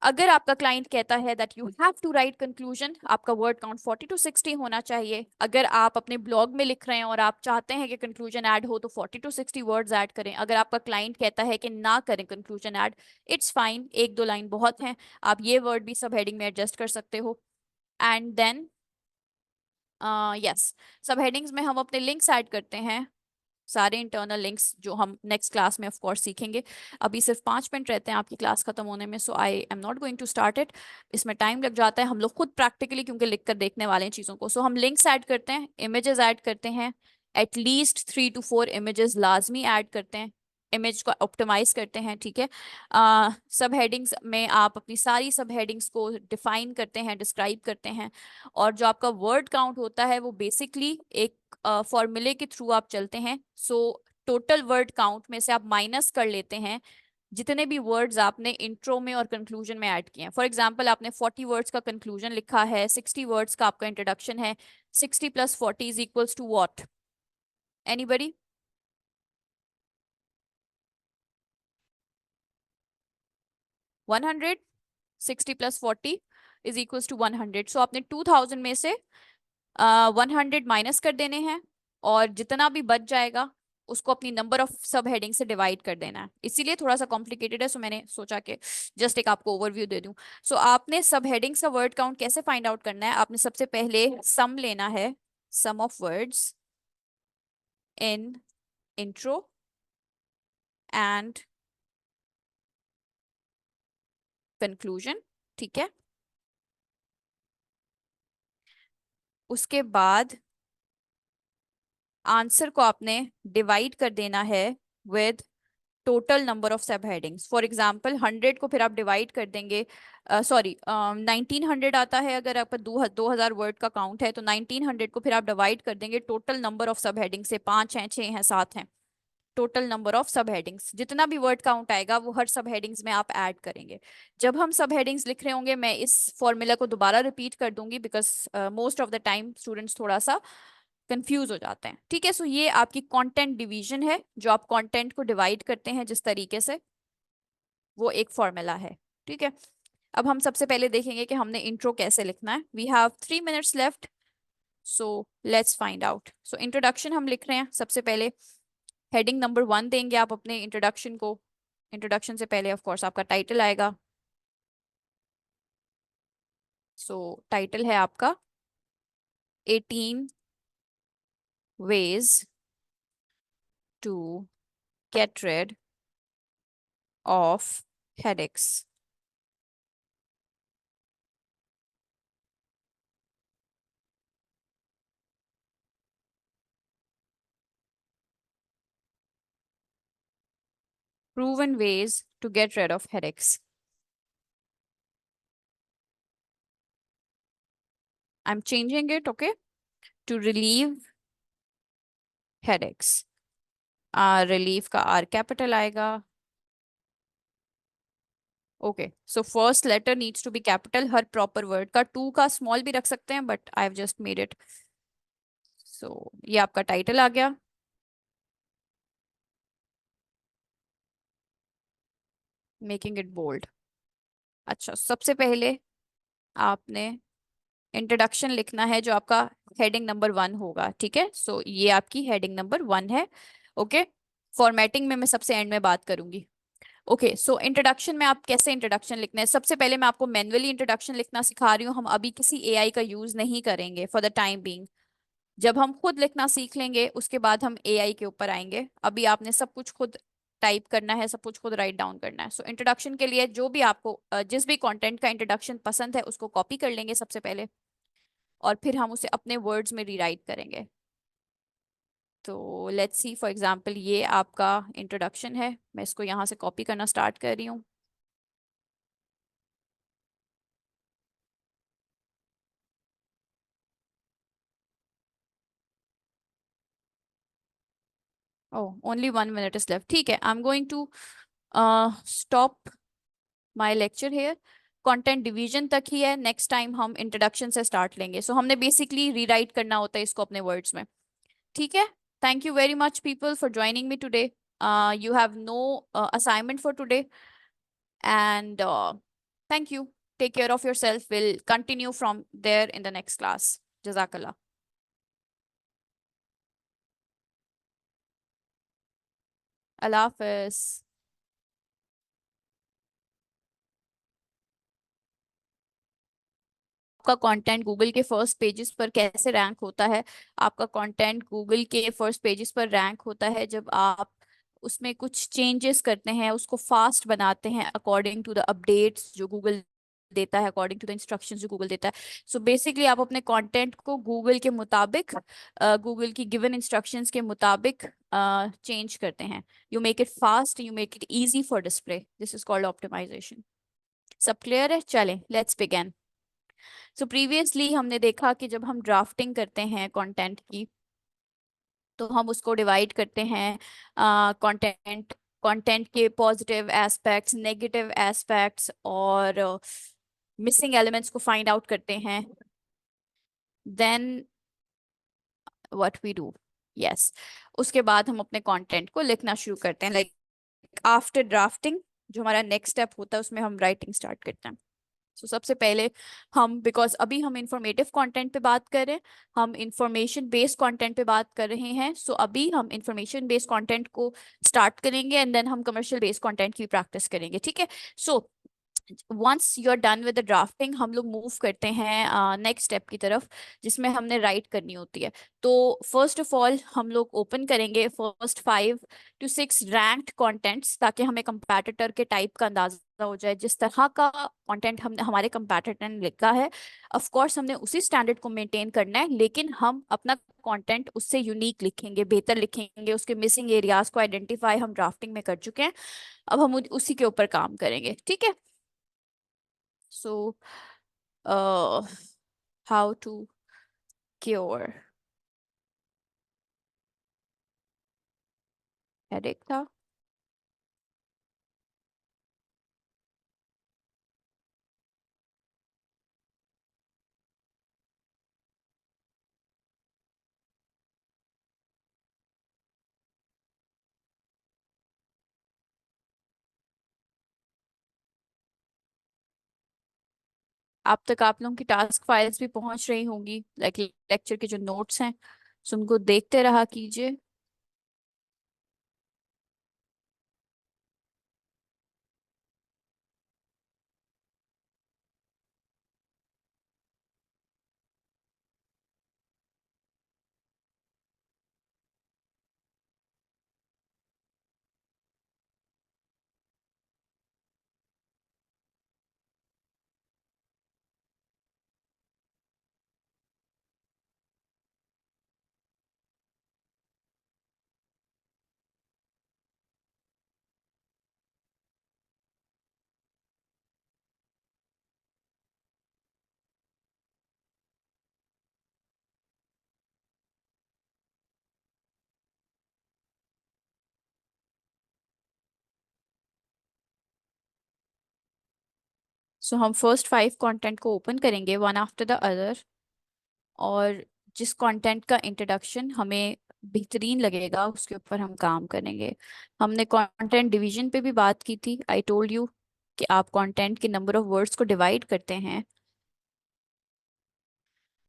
अगर आपका client कहता है that you have to write conclusion, आपका word count 40 to 60 होना चाहिए। अगर आप अपने ब्लॉग में लिख रहे हैं और आप चाहते हैं कि कंक्लूजन ऐड हो, तो 40 to 60 वर्ड्स ऐड करें। अगर आपका क्लाइंट कहता है कि ना करें conclusion add, it's fine, 1-2 line बहुत हैं, आप ये वर्ड भी सब हेडिंग में एडजस्ट कर सकते हो। एंड देन यस, सब हेडिंग्स में हम अपने लिंक्स ऐड करते हैं, सारे इंटरनल लिंक्स जो हम नेक्स्ट क्लास में ऑफ कोर्स सीखेंगे। अभी सिर्फ 5 मिनट रहते हैं आपकी क्लास खत्म होने में, so I am not going to start it. इसमें टाइम लग जाता है, हम लोग खुद प्रैक्टिकली क्योंकि लिख कर देखने वाले हैं चीज़ों को। सो हम लिंक्स ऐड करते हैं, इमेजेस ऐड करते हैं, एटलीस्ट 3 to 4 इमेजेस लाजमी ऐड करते हैं, इमेज को ऑप्टिमाइज करते हैं। ठीक है, सब हेडिंग्स में आप अपनी सारी सब हेडिंग्स को डिफाइन करते हैं, डिस्क्राइब करते हैं, और जो आपका वर्ड काउंट होता है वो बेसिकली एक फॉर्मूले के थ्रू आप चलते हैं। सो टोटल वर्ड काउंट में से आप माइनस कर लेते हैं जितने भी वर्ड्स आपने इंट्रो में और कंक्लूजन में ऐड किए हैं। फॉर एग्जाम्पल, आपने 40 वर्ड्स का कंक्लूजन लिखा है, 60 वर्ड्स का आपका इंट्रोडक्शन है, 60 + 40 is equals to what? Anybody? 100। 60 + 40 is equals to 100। So आपने 2000 में से 100 माइनस कर देने हैं, और जितना भी बच जाएगा उसको अपनी नंबर ऑफ सब हेडिंग से डिवाइड कर देना है। इसीलिए थोड़ा सा कॉम्प्लिकेटेड है, सो मैंने सोचा कि जस्ट एक आपको ओवरव्यू दे दूं। सो आपने सब हेडिंग्स का वर्ड काउंट कैसे फाइंड आउट करना है? आपने सबसे पहले सम लेना है, sum of words in intro and conclusion. ठीक है, उसके बाद आंसर को आपने डिवाइड कर देना है विद टोटल नंबर ऑफ सब हेडिंग्स। फॉर एग्जाम्पल 100 को फिर आप डिवाइड कर देंगे, सॉरी 1900 आता है, अगर आपका 2000 वर्ड का काउंट है तो 1900 को फिर आप डिवाइड कर देंगे टोटल नंबर ऑफ सब हेडिंग से, 5 हैं, 6 हैं, 7 हैं, टोटल नंबर ऑफ सब हेडिंग्स। जितना भी वर्ड काउंट आएगा वो हर सब हेडिंग्स में आप ऐड करेंगे। जब हम सब हेडिंग्स लिख रहे होंगे, मैं इस फॉर्मूला को दोबारा रिपीट कर दूंगी, because most of the time students थोड़ा सा कंफ्यूज हो जाते हैं। ठीक है, सो ये आपकी कंटेंट डिवीजन है, जो आप कंटेंट को डिवाइड करते हैं जिस तरीके से, वो एक फॉर्मूला है। ठीक है, अब हम सबसे पहले देखेंगे कि हमने इंट्रो कैसे लिखना है। We have 3 minutes left, so let's find out. So introduction हम लिख रहे हैं सबसे पहले। हेडिंग नंबर 1 देंगे आप अपने इंट्रोडक्शन को। इंट्रोडक्शन से पहले ऑफ कोर्स आपका टाइटल आएगा। सो टाइटल है आपका 18 ways to get rid of headaches। Proven ways to get rid of headaches। I'm changing it, okay, to relieve headaches। Relief का आर कैपिटल आएगा। Okay, so first letter needs to be capital हर proper word का। To का small भी रख सकते हैं, but I have just made it. So ये आपका टाइटल आ गया। Making it bold. अच्छा, सबसे पहले आपने इंट्रोडक्शन लिखना है, जो आपका हेडिंग नंबर 1 होगा। ठीक है, सो ये आपकी हेडिंग नंबर 1 है। ओके, फॉर्मेटिंग में मैं सबसे एंड में बात करूंगी। ओके, सो इंट्रोडक्शन में आप कैसे इंट्रोडक्शन लिखना है, सबसे पहले मैं आपको मैन्युअली इंट्रोडक्शन लिखना सिखा रही हूँ। हम अभी किसी एआई का यूज नहीं करेंगे फॉर द टाइम बीइंग। जब हम खुद लिखना सीख लेंगे उसके बाद हम एआई के ऊपर आएंगे। अभी आपने सब कुछ खुद टाइप करना है, सब कुछ खुद राइट डाउन करना है। सो इंट्रोडक्शन के लिए जो भी आपको जिस भी कंटेंट का इंट्रोडक्शन पसंद है उसको कॉपी कर लेंगे सबसे पहले, और फिर हम उसे अपने वर्ड्स में रीराइट करेंगे। तो लेट्स सी, फॉर एग्जांपल ये आपका इंट्रोडक्शन है। मैं इसको यहाँ से कॉपी करना स्टार्ट कर रही हूँ। Oh, only 1 minute is left. ठीक है, I am going to stop my lecture here. Content division तक ही है, नेक्स्ट टाइम हम इंट्रोडक्शन से स्टार्ट लेंगे। सो हमने बेसिकली रीराइट करना होता है इसको अपने वर्ड्स में। ठीक है, thank you very much people for joining me today. You have no assignment for today, and thank you. Take care of yourself. We'll continue from there in the next class. Jazakallah. Allah Hafiz. आपका content Google के first pages पर कैसे rank होता है? आपका content Google के first pages पर rank होता है जब आप उसमें कुछ चेंजेस करते हैं, उसको फास्ट बनाते हैं अकॉर्डिंग टू द अपडेट्स जो गूगल देता है, अकॉर्डिंग टू द इंस्ट्रक्शंस जो गूगल देता है। सो बेसिकली आप अपने कंटेंट को गूगल के मुताबिक, गूगल की गिवन इंस्ट्रक्शंस के मुताबिक चेंज करते हैं। You make it fast, you make it easy for display. This is called optimization. सब क्लियर है? चलें, लेट्स बिगिन। सो प्रीवियसली हमने देखा कि जब हम ड्राफ्टिंग करते हैं कंटेंट की, तो हम उसको डिवाइड करते हैं कंटेंट कंटेंट के पॉजिटिव एस्पेक्ट्स, नेगेटिव एस्पेक्ट्स, और मिसिंग एलिमेंट्स को फाइंड आउट करते हैं। Then what we do, yes, उसके बाद हम अपने कंटेंट को लिखना शुरू करते हैं। लाइक आफ्टर ड्राफ्टिंग जो हमारा नेक्स्ट स्टेप होता है उसमें हम राइटिंग स्टार्ट करते हैं। सो सबसे पहले हम, बिकॉज अभी हम इंफॉर्मेटिव कंटेंट पे बात कर रहे हैं, हम इंफॉर्मेशन बेस्ड कंटेंट पे बात कर रहे हैं। सो अभी हम इंफॉर्मेशन बेस्ड कंटेंट को स्टार्ट करेंगे, एंड देन हम कमर्शियल बेस्ड कंटेंट की प्रैक्टिस करेंगे। ठीक है, so once you are done with the drafting, हम लोग मूव करते हैं नेक्स्ट स्टेप की तरफ, जिसमें हमने राइट करनी होती है। तो फर्स्ट ऑफ ऑल हम लोग ओपन करेंगे फर्स्ट 5 to 6 रैंक्ड कंटेंट्स, ताकि हमें कंपैटिटर के टाइप का अंदाजा हो जाए, जिस तरह का कंटेंट हमने हमारे कंपैटिटर ने लिखा है। ऑफ कोर्स हमने उसी स्टैंडर्ड को मेंटेन करना है, लेकिन हम अपना कंटेंट उससे यूनिक लिखेंगे, बेहतर लिखेंगे। उसके मिसिंग एरियाज को आइडेंटिफाई हम ड्राफ्टिंग में कर चुके हैं, अब हम उसी के ऊपर काम करेंगे, ठीक है। So, uh, how to cure headache था। आप तक आप लोगों की टास्क फाइल्स भी पहुंच रही होंगी, लाइक लेक्चर के जो नोट्स हैं, सो उनको देखते रहा कीजिए। सो हम फर्स्ट 5 कंटेंट को ओपन करेंगे वन आफ्टर द अदर, और जिस कंटेंट का इंट्रोडक्शन हमें बेहतरीन लगेगा उसके ऊपर हम काम करेंगे। हमने कंटेंट डिवीजन पे भी बात की थी, आई टोल्ड यू कि आप कंटेंट के नंबर ऑफ वर्ड्स को डिवाइड करते हैं।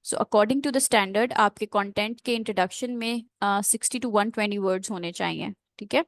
So according to the standard आपके कंटेंट के इंट्रोडक्शन में 60 to 120 वर्ड्स होने चाहिए, ठीक है।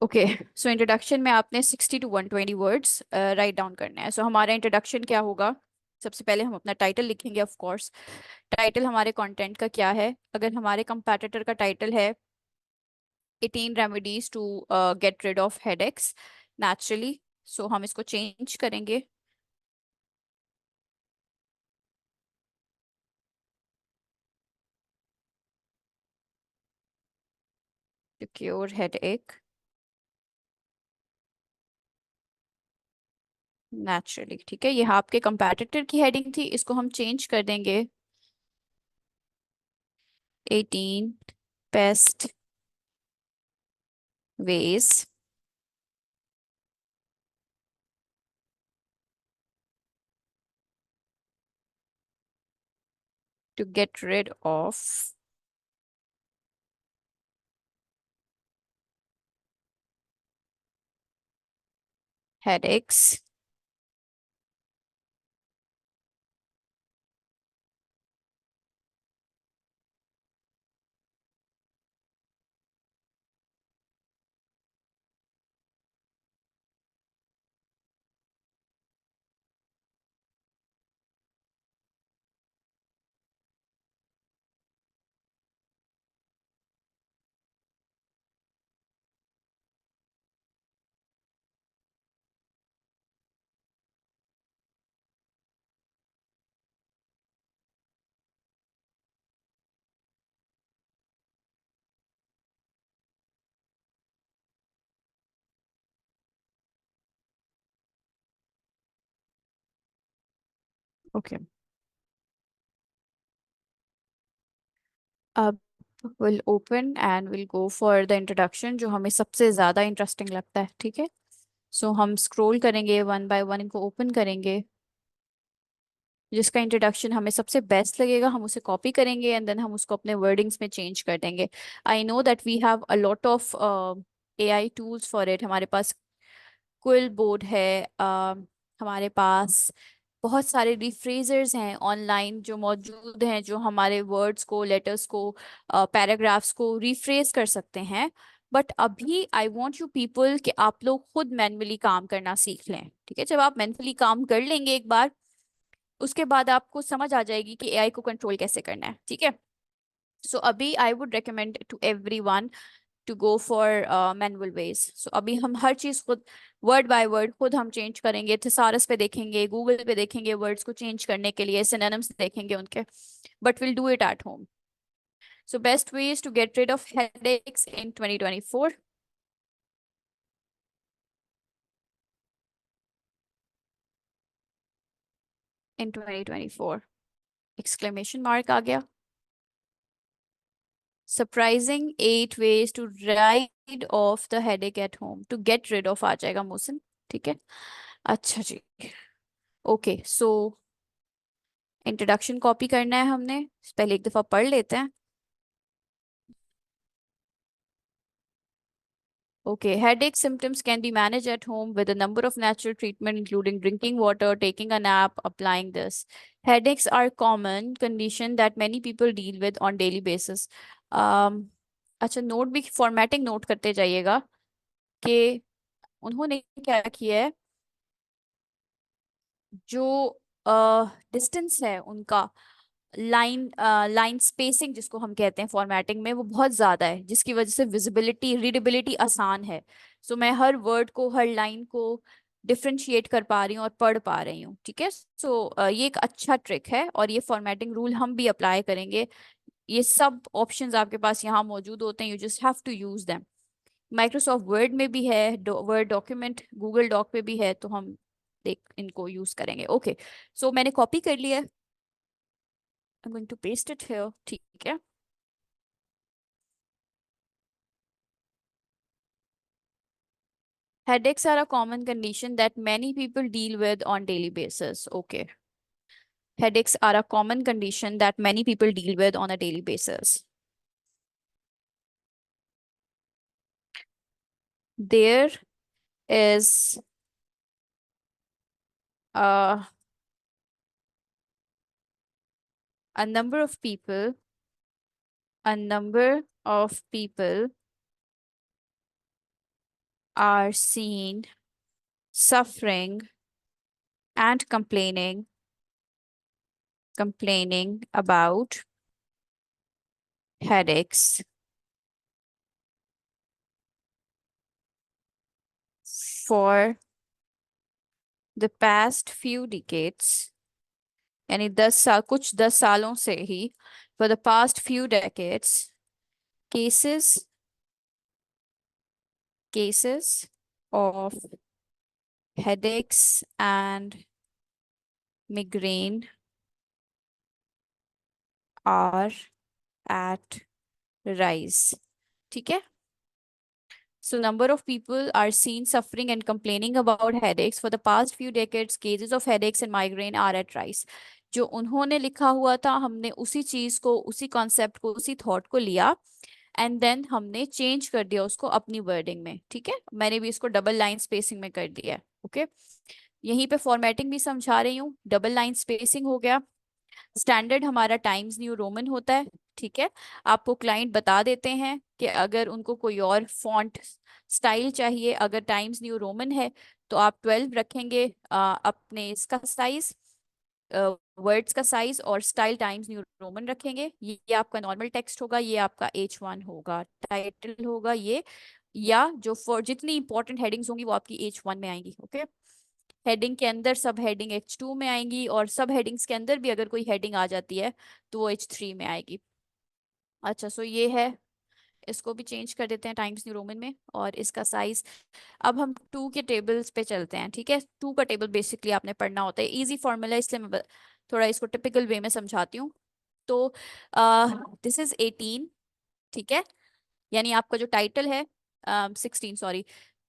ओके, सो इंट्रोडक्शन में आपने 60 to 120 वर्ड्स राइट डाउन करने हैं। सो हमारा इंट्रोडक्शन क्या होगा? सबसे पहले हम अपना टाइटल लिखेंगे, ऑफ कोर्स। टाइटल हमारे कंटेंट का क्या है? अगर हमारे कंपैटिटर का टाइटल है 18 remedies to get rid of headaches naturally, so हम इसको चेंज करेंगे टू क्योर हेडेक नेचुरली, ठीक है। ये आपके कंपैटिटर की हेडिंग थी, इसको हम चेंज कर देंगे 18 best ways to get rid of headaches। Okay, अब will open and will go for the introduction जो हमें सबसे ज़्यादा इंटरेस्टिंग लगता है, ठीक है। सो हम स्क्रॉल करेंगे, वन बाय वन इनको ओपन करेंगे। जिसका इंट्रोडक्शन हमें सबसे बेस्ट लगेगा हम उसे कॉपी करेंगे एंड देन हम उसको अपने वर्डिंग्स में चेंज कर देंगे। I know that we have a lot of AI tools for it. हमारे पास क्विल बोर्ड है, हमारे पास बहुत सारे रिफ्रेजर्स हैं ऑनलाइन जो मौजूद हैं, जो हमारे वर्ड्स को, लेटर्स को, पैराग्राफ्स को रिफ्रेज कर सकते हैं। बट अभी आई वॉन्ट यू पीपल कि आप लोग खुद मैन्युअली काम करना सीख लें, ठीक है। जब आप मैन्युअली काम कर लेंगे एक बार, उसके बाद आपको समझ आ जाएगी कि AI को कंट्रोल कैसे करना है, ठीक है। सो अभी I would recommend to everyone to go for manual ways. So अभी हम हर चीज खुद, वर्ड बाय वर्ड खुद हम चेंज करेंगे। थिसारस पे देखेंगे, गूगल पे देखेंगे वर्ड्स को चेंज करने के लिए, सिनोनिम्स देखेंगे उनके, but will do it at home. So best ways to get rid of headaches in 2024। in 2024 exclamation mark आ गया। Surprising 8 ways to ride off the headache at home, to get rid of आ जाएगा motion, ठीक है। अच्छा जी, okay. So introduction copy करना है हमने, पहले एक दफा पढ़ लेते हैं। Okay, headache symptoms can be managed at home with a number of natural treatment, including drinking water, taking a nap, applying this. Headaches are common condition that many people deal with on daily basis. um, अच्छा, note भी formatting note करते जाइएगा कि उन्होंने क्या किया है। जो डिस्टेंस है उनका, लाइन स्पेसिंग जिसको हम कहते हैं फॉर्मेटिंग में, वो बहुत ज्यादा है, जिसकी वजह से विजिबिलिटी, रीडेबिलिटी आसान है। सो मैं हर वर्ड को, हर लाइन को डिफरेंशिएट कर पा रही हूँ और पढ़ पा रही हूँ, ठीक है। सो ये एक अच्छा ट्रिक है और ये फॉर्मेटिंग रूल हम भी अप्लाई करेंगे। ये सब ऑप्शंस आपके पास यहाँ मौजूद होते हैं, you just have to use them. Microsoft Word में भी है, वर्ड डॉक्यूमेंट गूगल डॉक पे भी है, तो हम देख इनको यूज करेंगे। ओके, सो मैंने कॉपी कर लिया है। I'm going to paste it here, ठीक है। Headaches are a common condition that many people deal with on daily basis. Okay. Headaches are a common condition that many people deal with on a daily basis. There is uh, a number of people, a number of people are seen suffering and complaining about headaches for the past few decades। यानी 10 साल, कुछ 10 सालों से ही, for the past few decades, cases cases of headaches and migraine are at rise, ठीक है। So number of people are seen suffering and complaining about headaches for the past few decades, cases of headaches and migraine are at rise। जो उन्होंने लिखा हुआ था, हमने उसी चीज को, उसी कॉन्सेप्ट को, उसी थॉट को लिया एंड देन हमने चेंज कर दिया उसको अपनी वर्डिंग में, ठीक है। मैंने भी इसको डबल लाइन स्पेसिंग में कर दिया है। ओके, यहीं पे फॉर्मेटिंग भी समझा रही हूँ। डबल लाइन स्पेसिंग हो गया। स्टैंडर्ड हमारा टाइम्स न्यू रोमन होता है, ठीक है। आपको क्लाइंट बता देते हैं कि अगर उनको कोई और फॉन्ट स्टाइल चाहिए, अगर टाइम्स न्यू रोमन है तो आप 12 रखेंगे अपने इसका साइज, वर्ड्स का साइज, और स्टाइल टाइम्स न्यू रोमन रखेंगे। ये आपका नॉर्मल टेक्स्ट होगा, ये आपका H1 होगा, टाइटल होगा ये, या जो फॉर जितनी इंपॉर्टेंट हेडिंग्स होंगी वो आपकी H1 में आएंगी। ओके, हेडिंग के अंदर सब हेडिंग H2 में आएंगी, और सब हेडिंग्स के अंदर भी अगर कोई हेडिंग आ जाती है तो वो H3 में आएगी। अच्छा, सो ये है, इसको भी चेंज कर देते हैं टाइम्स न्यू रोमन में, और इसका साइज। अब हम टू के टेबल्स पे चलते हैं, ठीक है। टू का टेबल बेसिकली आपने पढ़ना होता है, इजी फॉर्मूला, इसलिए मैं थोड़ा इसको टिपिकल वे में समझाती हूँ। तो दिस इज 18, ठीक है। यानी आपका जो टाइटल है, 16 सॉरी,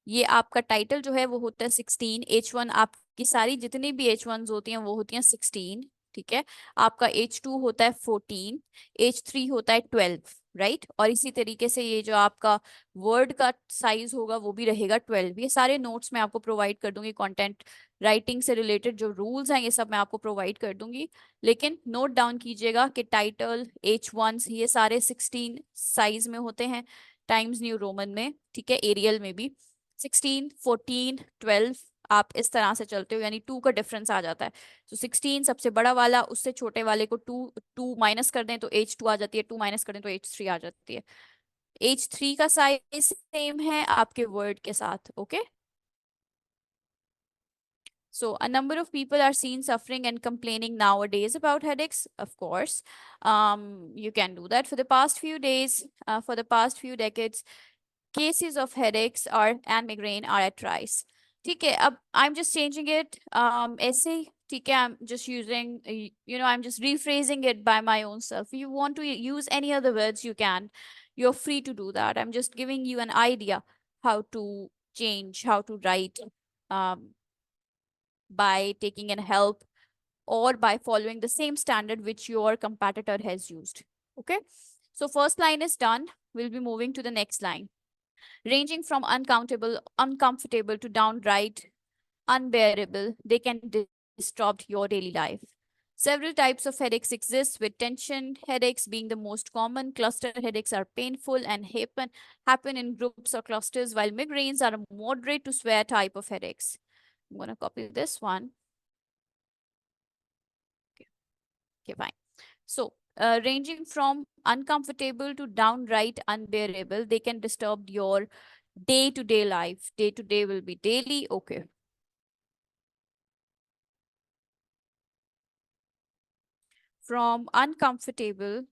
ये आपका टाइटल जो है वो होता है 16। H1 आपकी सारी जितनी भी H1s होती हैं वो होती हैं 16, ठीक है। आपका H2 होता है 14, H3 होता है 12, राइट। और इसी तरीके से ये जो आपका वर्ड का साइज होगा वो भी रहेगा 12। ये सारे नोट्स मैं आपको प्रोवाइड कर दूंगी, कंटेंट राइटिंग से रिलेटेड जो रूल्स हैं ये सब मैं आपको प्रोवाइड कर दूंगी। लेकिन नोट डाउन कीजिएगा कि टाइटल H1s ये सारे 16 साइज में होते हैं, टाइम्स न्यू रोमन में, ठीक है, एरियल में भी 16, 14, 12, आप इस तरह से चलते हो, यानी 2 का डिफरेंस आ जाता है। तो 16 सबसे बड़ा वाला, उससे छोटे वाले को टू टू माइनस कर दें तो H2 आ जाती है, 2 माइनस कर दें तो H3 आ जाती है। H3 का साइज सेम है आपके वर्ड के साथ, okay. So, a number of people are seen suffering and complaining nowadays about headaches. Of course, you can do that. For the past few days, for the past few decades, cases of headaches are and migraine are at rise. ठीक है, अब I'm just changing it. ऐसे ही, ठीक है, I'm just using, I'm just rephrasing it by my own self. You want to use any other words, you can. You're free to do that. I'm just giving you an idea how to change, how to write. Um, by taking in help or by following the same standard which your competitor has used. Okay. So first line is done. We'll be moving to the next line. Ranging from uncountable, uncomfortable to downright unbearable, they can disrupt your daily life. Several types of headaches exist, with tension headaches being the most common. Cluster headaches are painful and happen in groups or clusters, while migraines are a moderate to severe type of headaches. I'm going to copy this one. Okay, fine. So, ranging from uncomfortable to downright unbearable, they can disturb your day to day life. Day to day will be daily. Okay. From uncomfortable,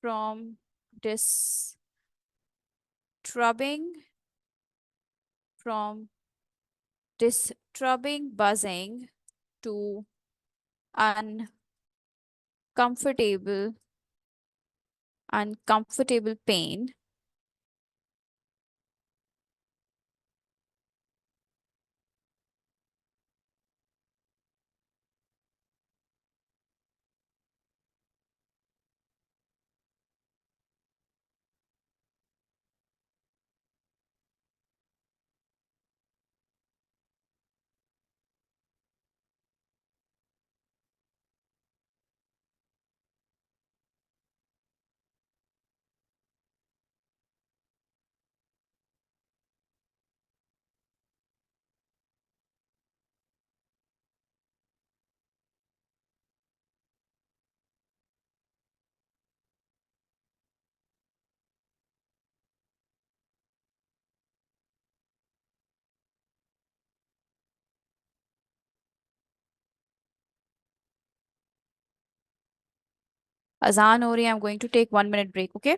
from disturbing, from disturbing buzzing to uncomfortable, uncomfortable pain. Azan ho rahi hai. I'm going to take 1 minute break. Okay.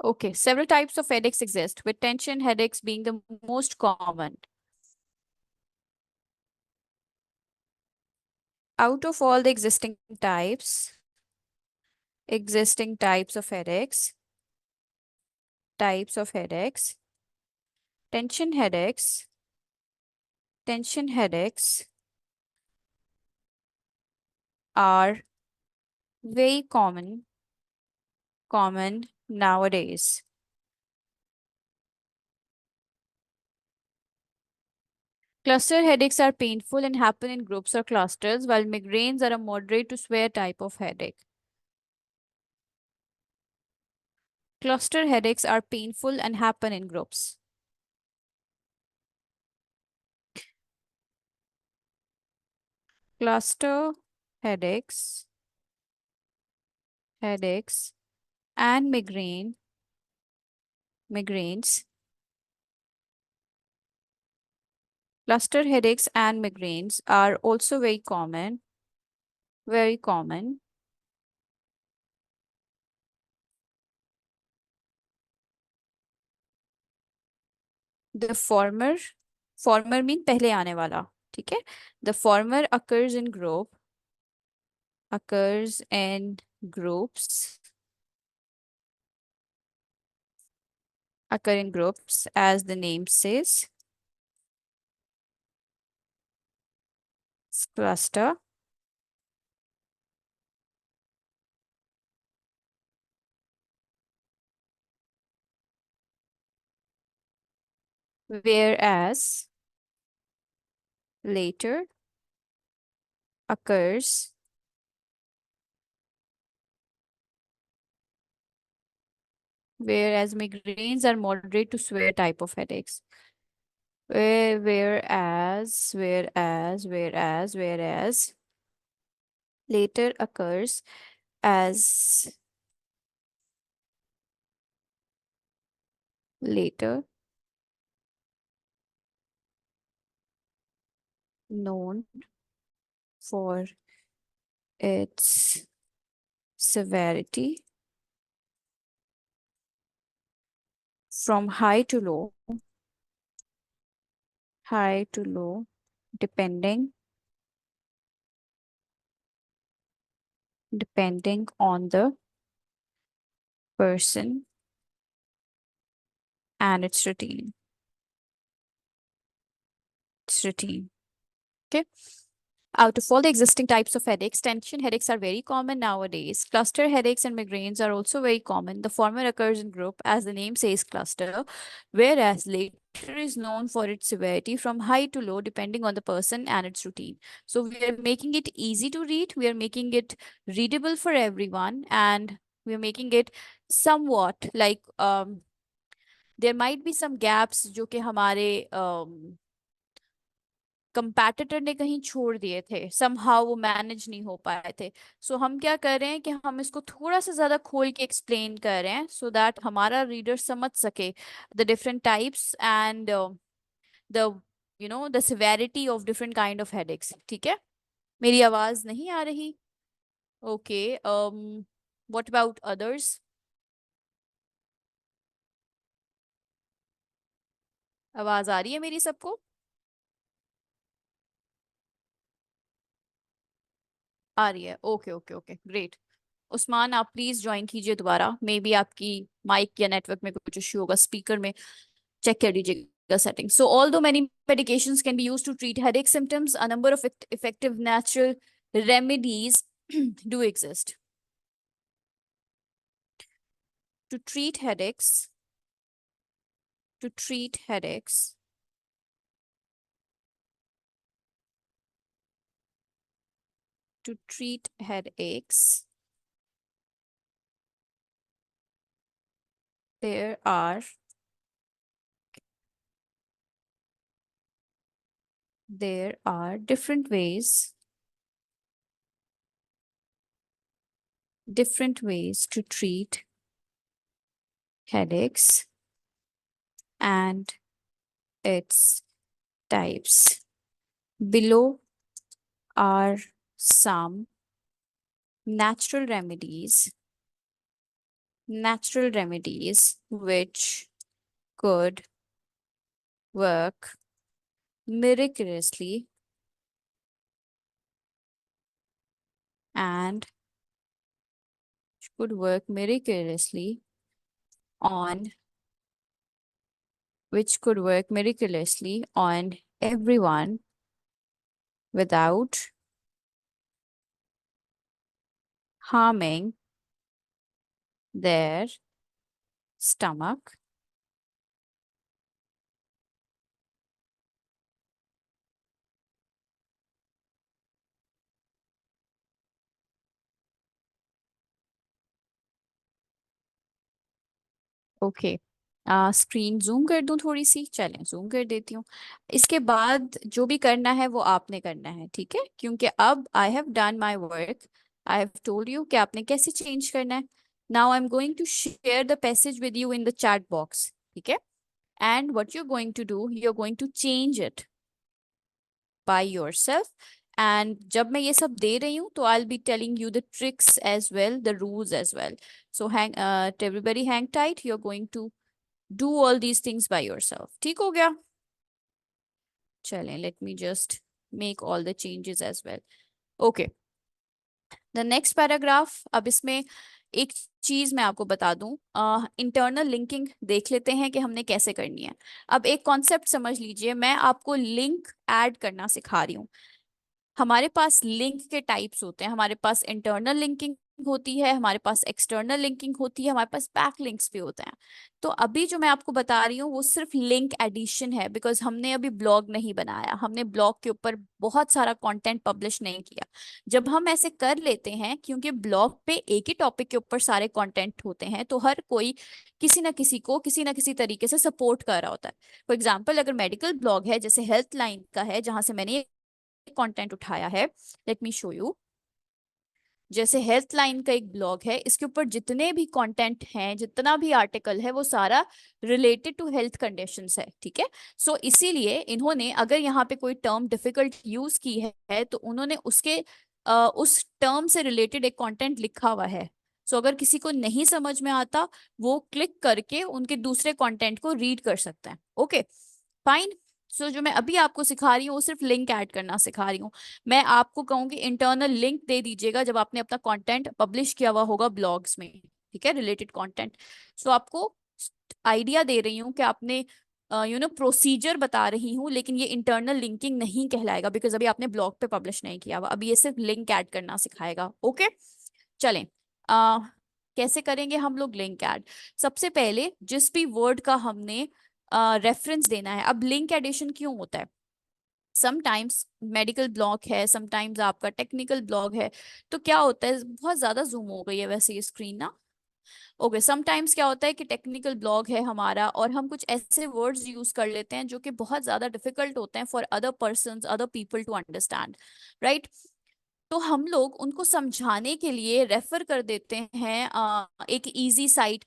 Okay, several types of headaches exist, with tension headaches being the most common. Out of all the existing types of headaches, tension headaches, tension headaches are very common nowadays. Cluster headaches are painful and happen in groups or clusters, while migraines are a moderate to severe type of headache. Cluster headaches are painful and happen in groups. Cluster headaches, headaches, and migraines. Cluster headaches and migraines are also very common, very common. The former mean पहले आने वाला, ठीक है? The former occurs in groups, occur in groups as the name says. Cluster. Whereas later occurs whereas migraines are moderate to severe type of headaches. Whereas later occurs as later known for its severity from high to low, depending on the person and its routine. Okay. Out of all the existing types of headaches, tension headaches are very common nowadays. Cluster headaches and migraines are also very common. The former occurs in group, as the name says cluster, whereas later is known for its severity from high to low, depending on the person and its routine. So we are making it easy to read. We are making it readable for everyone, and we are making it somewhat like there might be some gaps जो कि हमारे कंपैटिटर ने कहीं छोड़ दिए थे, somehow वो manage नहीं हो पाए थे. सो हम क्या कर रहे हैं कि हम इसको थोड़ा सा ज्यादा खोल के एक्सप्लेन कर रहे हैं सो दैट हमारा रीडर समझ सके the different types and the the severity of different kind of headaches. ठीक है? मेरी आवाज नहीं आ रही? ओके. What about others? आवाज आ रही है मेरी सबको? आ रही है. Okay okay okay, great. Usman, आप प्लीज ज्वाइन कीजिए दोबारा. मे बी आपकी माइक या नेटवर्क में कुछ इश्यू होगा, स्पीकर में चेक कर लीजिएगा setting. So although many medications can be used to treat headache symptoms, a number of effective natural remedies do exist to treat headaches, to treat headaches. To treat headaches, there are different ways to treat headaches and its types. Below are some natural remedies natural remedies which could work miraculously and could work miraculously on which could work miraculously on everyone without harming their stomach. Okay, screen zoom कर दूं थोड़ी सी, चलें zoom कर देती हूँ। इसके बाद जो भी करना है वो आपने करना है, ठीक है, क्योंकि अब I have done my work. I have told you कि आपने कैसे चेंज करना है। Now I am going to share the passage with you in the chat box, ठीक है। And what you going to do, you are going to change it by yourself. एंड जब मैं ये सब दे रही हूँ तो I will be telling you the tricks as well, the rules as well. So hang everybody hang tight, you are going to do all these things by yourself। ठीक हो गया? चलें, let me just make all the changes as well। okay, the next paragraph। अब इसमें एक चीज मैं आपको बता दूं, इंटरनल लिंकिंग देख लेते हैं कि हमने कैसे करनी है। अब एक कॉन्सेप्ट समझ लीजिए, मैं आपको लिंक ऐड करना सिखा रही हूँ। हमारे पास लिंक के टाइप्स होते हैं, हमारे पास इंटरनल लिंकिंग होती है, हमारे पास एक्सटर्नल लिंकिंग होती है, हमारे पास बैक लिंक्स भी होते हैं। तो अभी जो मैं आपको बता रही हूँ वो सिर्फ लिंक एडिशन है, बिकॉज हमने अभी ब्लॉग नहीं बनाया, हमने ब्लॉग के ऊपर बहुत सारा कंटेंट पब्लिश नहीं किया। जब हम ऐसे कर लेते हैं, क्योंकि ब्लॉग पे एक ही टॉपिक के ऊपर सारे कंटेंट होते हैं, तो हर कोई किसी ना किसी को किसी ना किसी तरीके से सपोर्ट कर रहा होता है। फॉर एग्जाम्पल, अगर मेडिकल ब्लॉग है, जैसे हेल्थ लाइन का है जहां से मैंने कंटेंट उठाया है, लेट मी शो यू। जैसे हेल्थ लाइन का एक ब्लॉग है, इसके ऊपर जितने भी कंटेंट हैं, जितना भी आर्टिकल है, वो सारा रिलेटेड टू हेल्थ कंडीशंस है, ठीक है। सो इसीलिए इन्होंने अगर यहाँ पे कोई टर्म डिफिकल्ट यूज की है तो उन्होंने उसके उस टर्म से रिलेटेड एक कंटेंट लिखा हुआ है। सो अगर किसी को नहीं समझ में आता, वो क्लिक करके उनके दूसरे कंटेंट को रीड कर सकता है। Okay, fine. सो जो मैं अभी आपको सिखा रही हूँ वो सिर्फ लिंक ऐड करना सिखा रही हूँ। मैं आपको कहूंगी इंटरनल लिंक दे दीजिएगा जब आपने अपना कंटेंट पब्लिश किया हुआ होगा ब्लॉग्स में, ठीक है, रिलेटेड कंटेंट। सो आपको आइडिया दे रही हूँ कि आपने प्रोसीजर बता रही हूँ, लेकिन ये इंटरनल लिंकिंग नहीं कहलाएगा, बिकॉज अभी आपने ब्लॉग पे पब्लिश नहीं किया हुआ, अभी ये सिर्फ लिंक ऐड करना सिखाएगा। ओके, चलें। आ, कैसे करेंगे हम लोग लिंक ऐड? सबसे पहले जिस भी वर्ड का हमने रेफरेंस देना है, अब लिंक एडिशन क्यों होता है? समटाइम्स मेडिकल ब्लॉग है, समटाइम्स आपका टेक्निकल ब्लॉग है। तो क्या होता है, बहुत ज्यादा जूम हो गई है वैसे ये स्क्रीन ना। ओके, समटाइम्स क्या होता है कि टेक्निकल ब्लॉग है हमारा और हम कुछ ऐसे वर्ड्स यूज कर लेते हैं जो कि बहुत ज्यादा डिफिकल्ट होते हैं for other person, other people to understand, right. तो हम लोग उनको समझाने के लिए रेफर कर देते हैं एक इजी साइट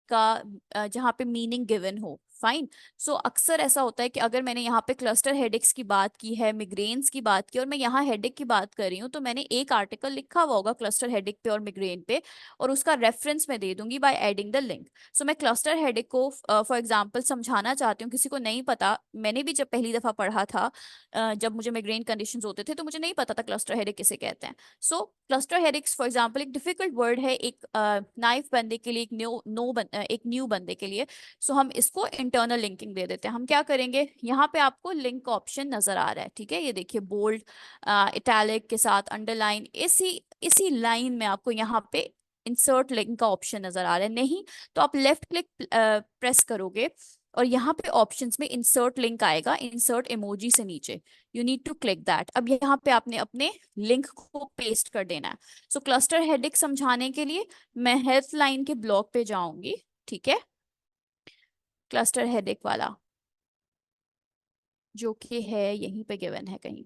का, जहाँ पे मीनिंग गिवन हो। फाइन। सो अक्सर ऐसा होता है कि अगर मैंने यहाँ पे क्लस्टर हेडेक्स की बात की है, मिग्रेन्स की बात की, और मैं यहाँ हेडेक की बात कर रही हूँ, तो मैंने एक आर्टिकल लिखा हुआ होगा क्लस्टर हेडेक पे और मिग्रेन पे, और उसका रेफरेंस मैं दे दूंगी बाय एडिंग द लिंक। सो मैं क्लस्टर हेडेक को फॉर एग्जाम्पल समझाना चाहती हूँ, किसी को नहीं पता, मैंने भी जब पहली दफा पढ़ा था, जब मुझे माइग्रेन कंडीशंस होते थे, तो मुझे नहीं पता था क्लस्टर हेडेक किसे कहते हैं। सो क्लस्टर हेडेक्स फॉर एग्जांपल एक डिफिकल्ट वर्ड है, एक नाइफ बंदे के लिए, एक एक न्यू बंदे के लिए। सो हम इसको इंटरनल लिंकिंग दे देते हैं। हम क्या करेंगे, यहाँ पे आपको लिंक ऑप्शन नजर आ रहा है, ठीक है, ये देखिए, बोल्ड इटैलिक के साथ अंडरलाइन, इसी इसी लाइन में आपको यहाँ पे इंसर्ट लिंक का ऑप्शन नजर आ रहा है। नहीं तो आप लेफ्ट क्लिक प्रेस करोगे और यहाँ पे ऑप्शंस में इंसर्ट लिंक आएगा, इंसर्ट इमोजी से नीचे, you need to click that. अब यहाँ पे आपने अपने लिंक को पेस्ट कर देना है। सो क्लस्टर हेडिक समझाने के लिए मैं हेल्थ लाइन के ब्लॉग पे जाऊंगी, ठीक है, क्लस्टर हेडिक वाला, जो कि है यहीं पे गिवन है कहीं।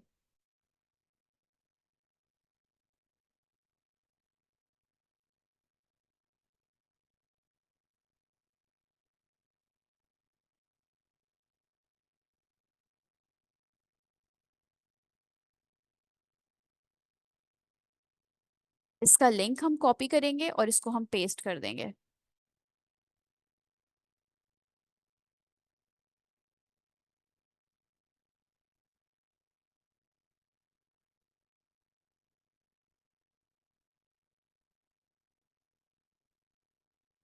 इसका लिंक हम कॉपी करेंगे और इसको हम पेस्ट कर देंगे।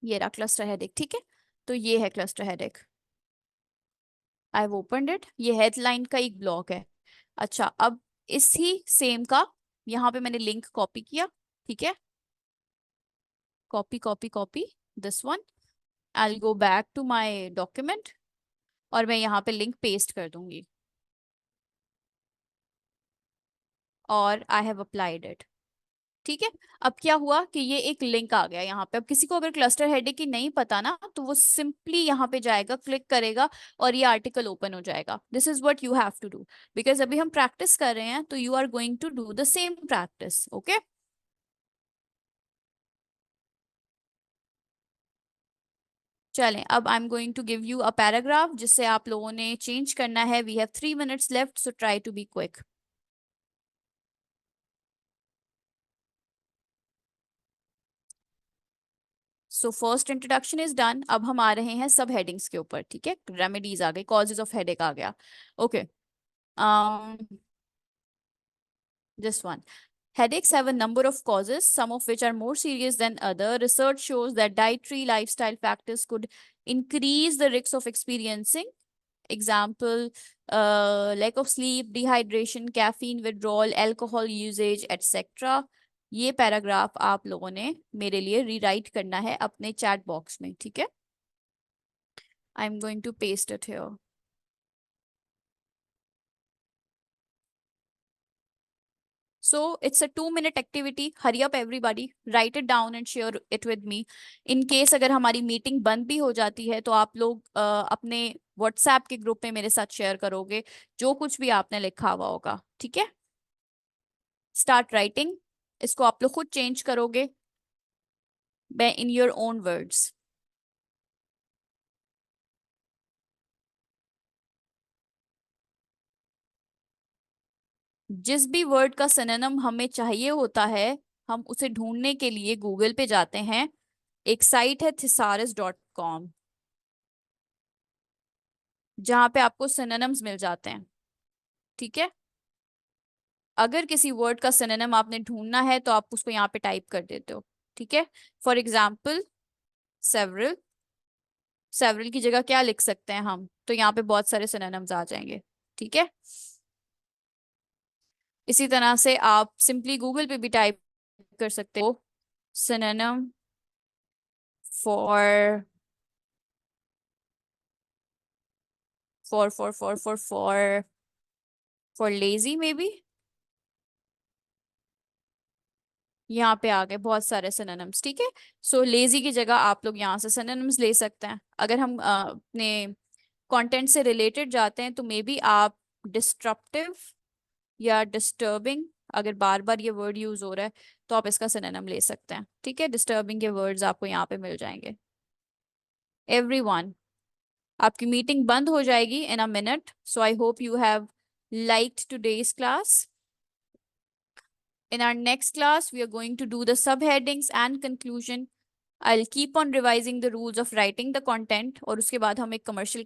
ये रहा क्लस्टर हेडेक, ठीक है। तो ये है cluster headache, I have opened it, ये हेडलाइन का एक ब्लॉक है। अच्छा, अब इसी सेम का यहाँ पे मैंने लिंक कॉपी किया, ठीक है, copy copy copy, this one, I go back to my document और मैं यहाँ पे लिंक पेस्ट कर दूंगी और आई हैव अप्लाइड इट, ठीक है। अब क्या हुआ कि ये एक लिंक आ गया यहाँ पे। अब किसी को अगर क्लस्टर हेडेक की नहीं पता ना, तो वो सिंपली यहाँ पे जाएगा, क्लिक करेगा और ये आर्टिकल ओपन हो जाएगा। This is what you have to do, because अभी हम प्रैक्टिस कर रहे हैं, तो you are going to do the same practice, okay. चलें, अब I am going to give you a paragraph जिससे आप लोगों ने चेंज करना है। We have 3 minutes left, so try to be quick. So first introduction is done, अब हम आ रहे हैं सब हेडिंग्स के ऊपर, ठीक है। रेमेडीज आ गई, कॉजेज ऑफ हेडेक आ गया, okay. This one, headaches have a number of causes, some of which are more serious than other. Research shows that dietary lifestyle factors could increase the risk of experiencing. Example, lack of sleep, dehydration, caffeine withdrawal, alcohol usage, etc. ये paragraph आप लोगों ने मेरे लिए rewrite करना है अपने chat box में, ठीक है। I am going to paste it here. So it's a 2 minute activity. Hurry up everybody. Write it down and share it with me. In case अगर हमारी मीटिंग बंद भी हो जाती है तो आप लोग अपने व्हाट्सएप के ग्रुप में मेरे साथ शेयर करोगे जो कुछ भी आपने लिखा हुआ होगा, ठीक है। स्टार्ट राइटिंग, इसको आप लोग खुद चेंज करोगे इन योर ओन वर्ड्स। जिस भी वर्ड का सिनोनिम हमें चाहिए होता है, हम उसे ढूंढने के लिए गूगल पे जाते हैं। एक साइट है thesaurus.com, जहाँ पे आपको सिनोनिम्स मिल जाते हैं, ठीक है। अगर किसी वर्ड का सिनोनिम आपने ढूंढना है तो आप उसको यहाँ पे टाइप कर देते हो, ठीक है। फॉर एग्जाम्पल, सेवरल, सेवरल की जगह क्या लिख सकते हैं हम, तो यहाँ पे बहुत सारे सिनोनिम्स आ जाएंगे, ठीक है। इसी तरह से आप सिंपली गूगल पे भी टाइप कर सकते हो synonym for for lazy may be. यहाँ पे आ गए बहुत सारे सिनोनिम्स, ठीक है। सो लेजी की जगह आप लोग यहाँ से सिनोनिम्स ले सकते हैं। अगर हम अपने कंटेंट से रिलेटेड जाते हैं तो मे बी आप डिस्ट्रप्टिव या डिस्टर्बिंग, अगर बार बार ये वर्ड यूज हो रहा है तो आप इसका सिनोनिम ले सकते हैं, ठीक है। डिस्टर्बिंग के वर्ड्स आपको यहाँ पे मिल जाएंगे। एवरीवन, आपकी मीटिंग बंद हो जाएगी in a minute, so I hope you have liked today's class. In our next class, we are going to do the subheadings and conclusion. I'll keep on revising the rules of writing the content और उसके बाद हम एक commercial